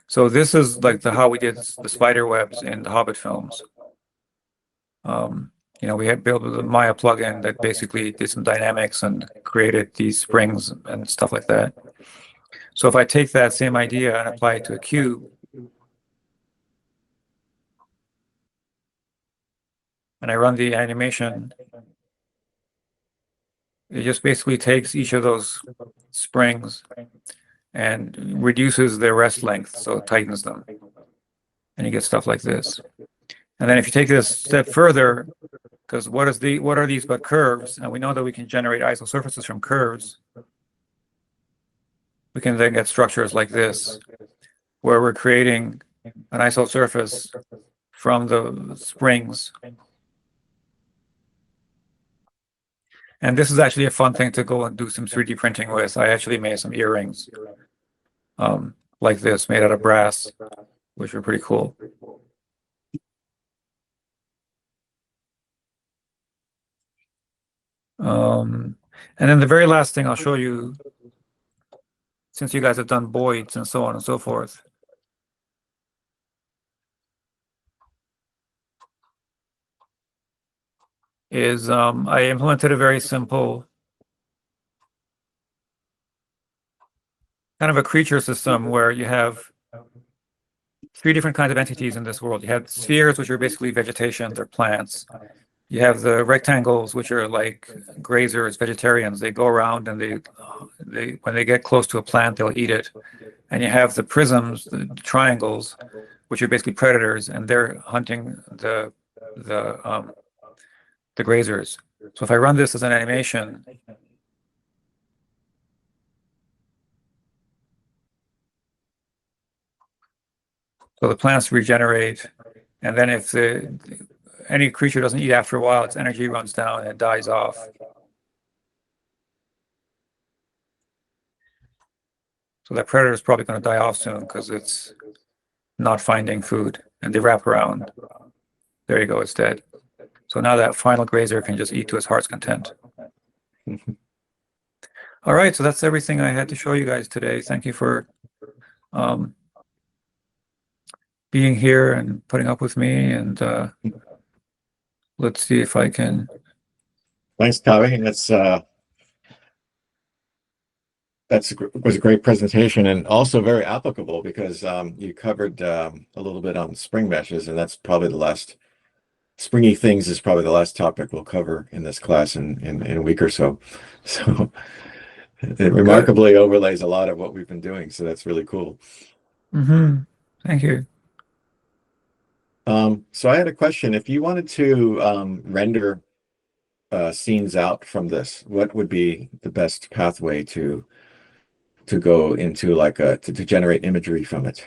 S2: So this is like how we did the spider webs in the Hobbit films. We had built the Maya plugin that basically did some dynamics and created these springs and stuff like that. So if I take that same idea and apply it to a cube, and I run the animation, it just basically takes each of those springs and reduces their rest length, so it tightens them. And you get stuff like this. And then if you take this a step further, because what are these but curves? And we know that we can generate isosurfaces from curves. We can then get structures like this, where we're creating an isosurface from the springs. And this is actually a fun thing to go and do some 3D printing with. I actually made some earrings like this, made out of brass, which were pretty cool. And then the very last thing I'll show you, since you guys have done Boids and so on and so forth, is I implemented a very simple kind of a creature system where you have 3 different kinds of entities in this world. You have spheres, which are basically vegetation, they're plants. You have the rectangles, which are like grazers, vegetarians. They go around and they when they get close to a plant, they'll eat it. And you have the prisms, the triangles, which are basically predators, and they're hunting the grazers. So if I run this as an animation, so the plants regenerate, and then if any creature doesn't eat after a while, its energy runs down and it dies off. So that predator is probably going to die off soon because it's not finding food, and they wrap around. There you go, it's dead. So now that final grazer can just eat to its heart's content. All right, so that's everything I had to show you guys today. Thank you for being here and putting up with me, and let's see if I can.
S1: Thanks, Kavi. Was a great presentation and also very applicable because you covered a little bit on spring meshes, and that's probably the last. Springy things is probably the last topic we'll cover in this class in a week or so. So it remarkably overlays a lot of what we've been doing. So that's really cool.
S2: Thank you.
S1: So I had a question. If you wanted to render scenes out from this, what would be the best pathway to go into to generate imagery from it?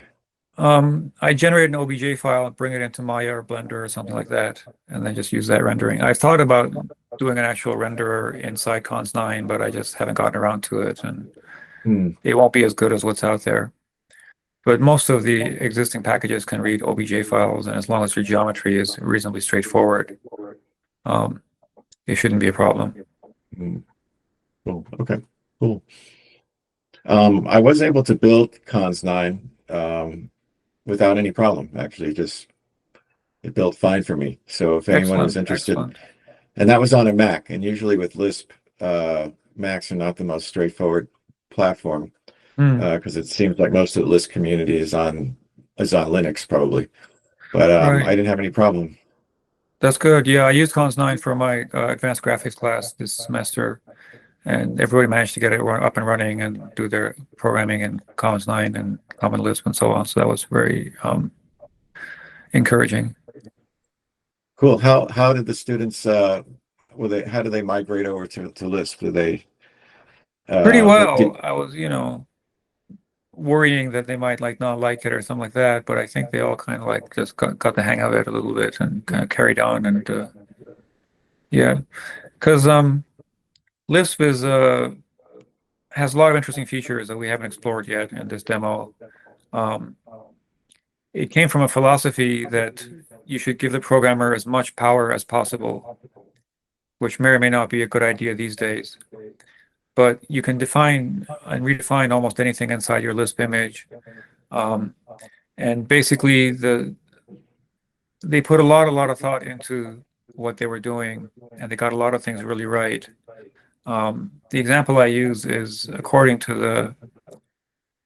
S2: I generate an OBJ file, bring it into Maya or Blender or something like that, and then just use that rendering. I've thought about doing an actual renderer inside Cons-9, but I just haven't gotten around to it, and it won't be as good as what's out there. But most of the existing packages can read OBJ files, and as long as your geometry is reasonably straightforward, it shouldn't be a problem.
S1: Cool. Okay, cool. I was able to build Cons-9 without any problem. Actually, it built fine for me. So if anyone was interested, and that was on a Mac, and usually with Lisp, Macs are not the most straightforward platform because it seems like most of the Lisp community is on Linux probably. But
S2: Right.
S1: I didn't have any problem.
S2: That's good. Yeah, I used Cons-9 for my advanced graphics class this semester, and everybody managed to get it up and running and do their programming in Cons-9 and Common Lisp and so on. So that was very encouraging.
S1: Cool. How did the students how do they migrate over to Lisp? Do they
S2: pretty well? I was, worrying that they might not like it or something like that, but I think they all kind of just got the hang of it a little bit and kind of carried on, and yeah, because Lisp has a lot of interesting features that we haven't explored yet in this demo. It came from a philosophy that you should give the programmer as much power as possible, which may or may not be a good idea these days. But you can define and redefine almost anything inside your Lisp image. And basically, they put a lot of thought into what they were doing, and they got a lot of things really right. The example I use is, according to the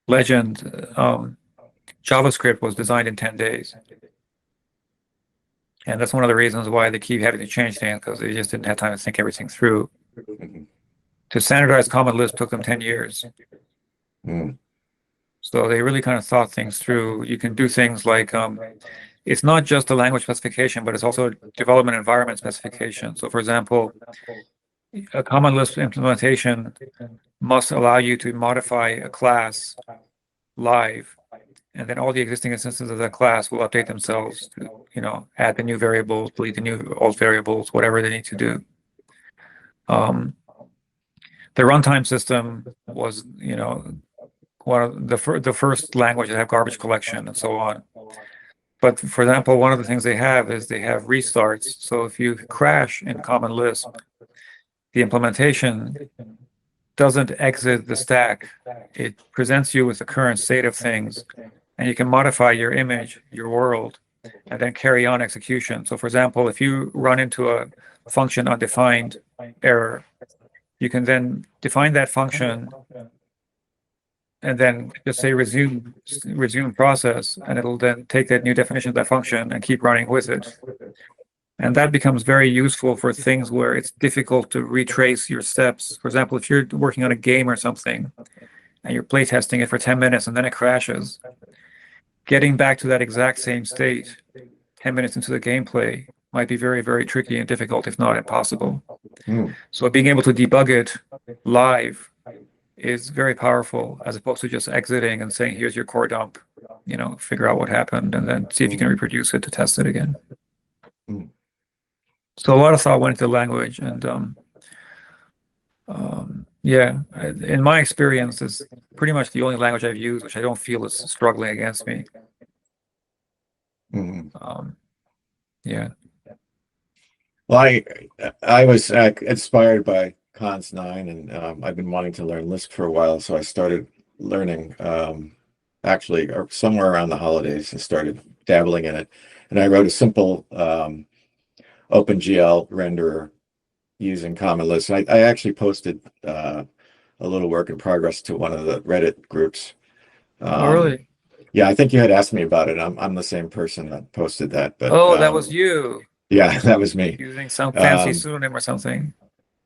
S2: legend, JavaScript was designed in 10 days. And that's one of the reasons why they keep having to change things, because they just didn't have time to think everything through. To standardize Common Lisp took them 10 years. So they really kind of thought things through. You can do things like, it's not just a language specification, but it's also a development environment specification. So for example, a Common Lisp implementation must allow you to modify a class live, and then all the existing instances of that class will update themselves to, add the new variables, delete the new old variables, whatever they need to do. The runtime system was, one of the first language that have garbage collection and so on. But for example, one of the things they have is they have restarts. So if you crash in Common Lisp, the implementation doesn't exit the stack. It presents you with the current state of things, and you can modify your image, your world, and then carry on execution. So for example, if you run into a function undefined error, you can then define that function and then just say resume process, and it'll then take that new definition of that function and keep running with it. And that becomes very useful for things where it's difficult to retrace your steps. For example, if you're working on a game or something and you're playtesting it for 10 minutes and then it crashes, getting back to that exact same state 10 minutes into the gameplay might be very, very tricky and difficult, if not impossible. So being able to debug it live is very powerful, as opposed to just exiting and saying, here's your core dump, figure out what happened and then see if you can reproduce it to test it again. So a lot of thought went into the language, and yeah, in my experience, it's pretty much the only language I've used which I don't feel is struggling against me. Yeah.
S1: Well, I was inspired by kons-9, and I've been wanting to learn Lisp for a while, so I started learning actually somewhere around the holidays and started dabbling in it. And I wrote a simple OpenGL renderer using Common Lisp. I actually posted a little work in progress to one of the Reddit groups.
S2: Oh, really?
S1: Yeah, I think you had asked me about it. I'm the same person that posted that. But
S2: oh, that was you.
S1: Yeah, that was me.
S2: Using some fancy pseudonym or something.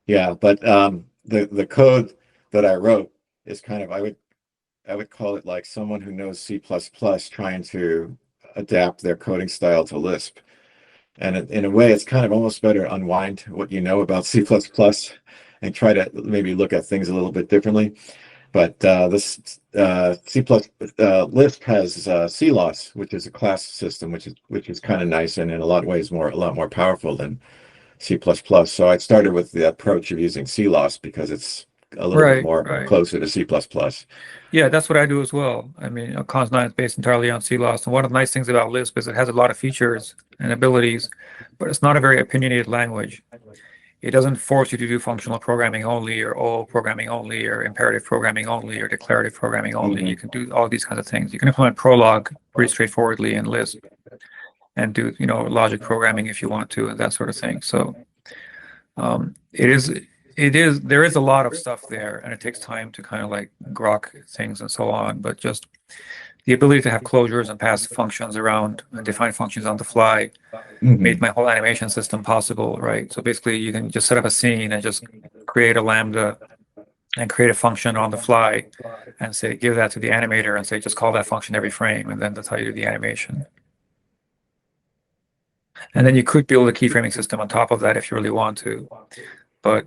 S1: Yeah, but the code that I wrote is kind of, I would call it like someone who knows C++ trying to adapt their coding style to Lisp. And in a way, it's kind of almost better to unwind what you know about C++ and try to maybe look at things a little bit differently. But this Lisp has CLOS, which is a class system, which is kind of nice and in a lot of ways a lot more powerful than C++. So I started with the approach of using CLOS because it's a little bit more closer to C++.
S2: Yeah, that's what I do as well. I mean, kons-9 is based entirely on CLOS, and one of the nice things about Lisp is it has a lot of features and abilities, but it's not a very opinionated language. It doesn't force you to do functional programming only, or OO programming only, or imperative programming only, or declarative programming only. You can do all these kinds of things. You can implement Prolog pretty straightforwardly in Lisp and do, logic programming if you want to, and that sort of thing. So there is a lot of stuff there, and it takes time to kind of like grok things and so on, but just the ability to have closures and pass functions around and define functions on the fly made my whole animation system possible, right? So basically you can just set up a scene and just create a lambda and create a function on the fly and say, give that to the animator and say, just call that function every frame, and then that's how you do the animation. And then you could build a keyframing system on top of that if you really want to. But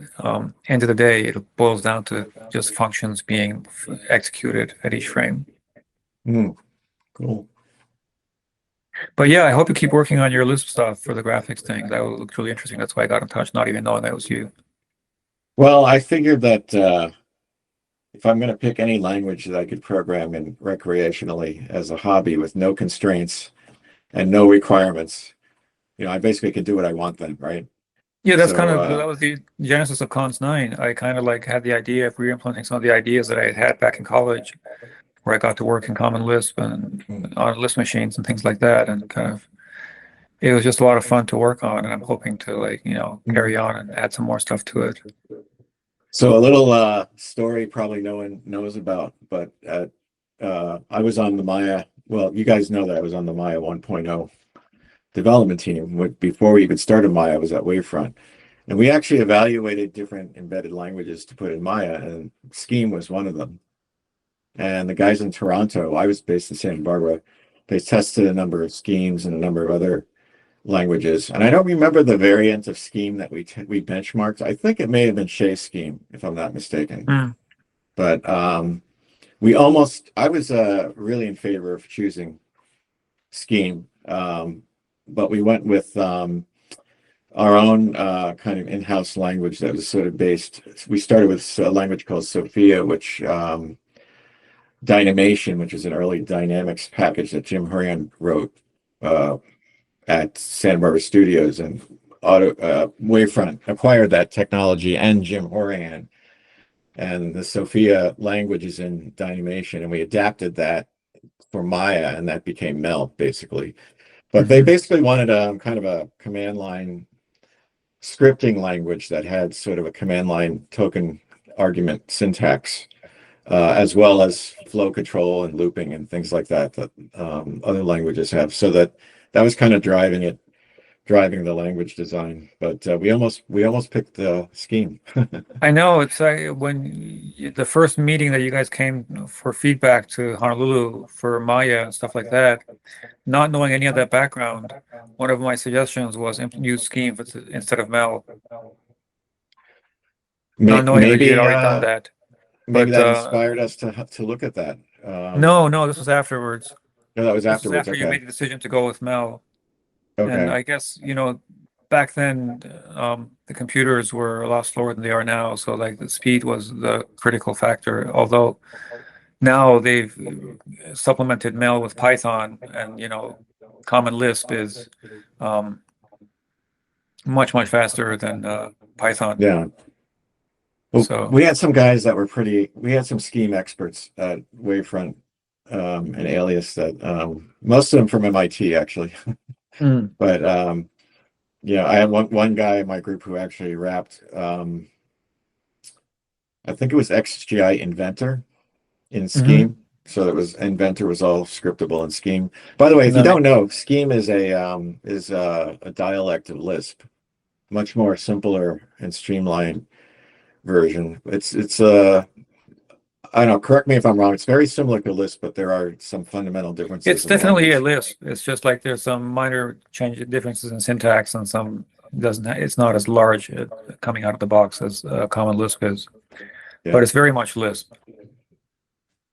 S2: end of the day, it boils down to just functions being executed at each frame.
S1: Cool.
S2: But yeah, I hope you keep working on your Lisp stuff for the graphics thing. That looked really interesting. That's why I got in touch, not even knowing that was you.
S1: Well, I figured that if I'm going to pick any language that I could program in recreationally as a hobby with no constraints and no requirements, I basically could do what I want then, right?
S2: Yeah, that's that was the genesis of kons-9. I kind of like had the idea of re-implementing some of the ideas that I had back in college, where I got to work in Common Lisp and on Lisp machines and things like that, and kind of it was just a lot of fun to work on, and I'm hoping to carry on and add some more stuff to it.
S1: So a little story probably no one knows about, but I was on the Maya. Well, you guys know that I was on the Maya 1.0 development team. Before we even started Maya, I was at Wavefront, and we actually evaluated different embedded languages to put in Maya, and Scheme was one of them. And the guys in Toronto, I was based in Santa Barbara, they tested a number of schemes and a number of other languages. And I don't remember the variant of Scheme that we benchmarked. I think it may have been Shea Scheme, if I'm not mistaken. But I was really in favor of choosing Scheme. But we went with our own kind of in-house language that was sort of based. We started with a language called Sophia, which Dynamation, which is an early dynamics package that Jim Horan wrote at Santa Barbara Studios, and Wavefront acquired that technology, and Jim Horan, and the Sophia language is in Dynamation, and we adapted that for Maya, and that became Mel basically. But they basically wanted a kind of a command line scripting language that had sort of a command line token argument syntax, as well as flow control and looping and things like that that other languages have. So that was kind of driving the language design. But we almost picked the scheme.
S2: I know it's the first meeting that you guys came for feedback to Honolulu for Maya and stuff like that, not knowing any of that background, one of my suggestions was use Scheme instead of Mel. Not knowing that you had already done that.
S1: Maybe
S2: But,
S1: that inspired us to look at that.
S2: No, this was afterwards.
S1: No, that was
S2: This was
S1: afterwards.
S2: after you
S1: Okay.
S2: made the decision to go with Mel. And
S1: Okay.
S2: I guess, back then, the computers were a lot slower than they are now. So like the speed was the critical factor. Although now they've supplemented Mel with Python, and Common Lisp is much faster than Python.
S1: Yeah. Well,
S2: So
S1: we had some guys that were we had some scheme experts at Wavefront and Alias that most of them from MIT actually. But I had one guy in my group who actually wrapped I think it was XGI Inventor in Scheme. So it was Inventor was all scriptable in Scheme. By the way, if you don't know, Scheme is a dialect of Lisp, much more simpler and streamlined version. It's I don't know, correct me if I'm wrong. It's very similar to Lisp, but there are some fundamental differences.
S2: it's definitely a Lisp. It's just like there's some minor differences in syntax, and some it's not as large coming out of the box as Common Lisp is.
S1: Yeah.
S2: But it's very much Lisp.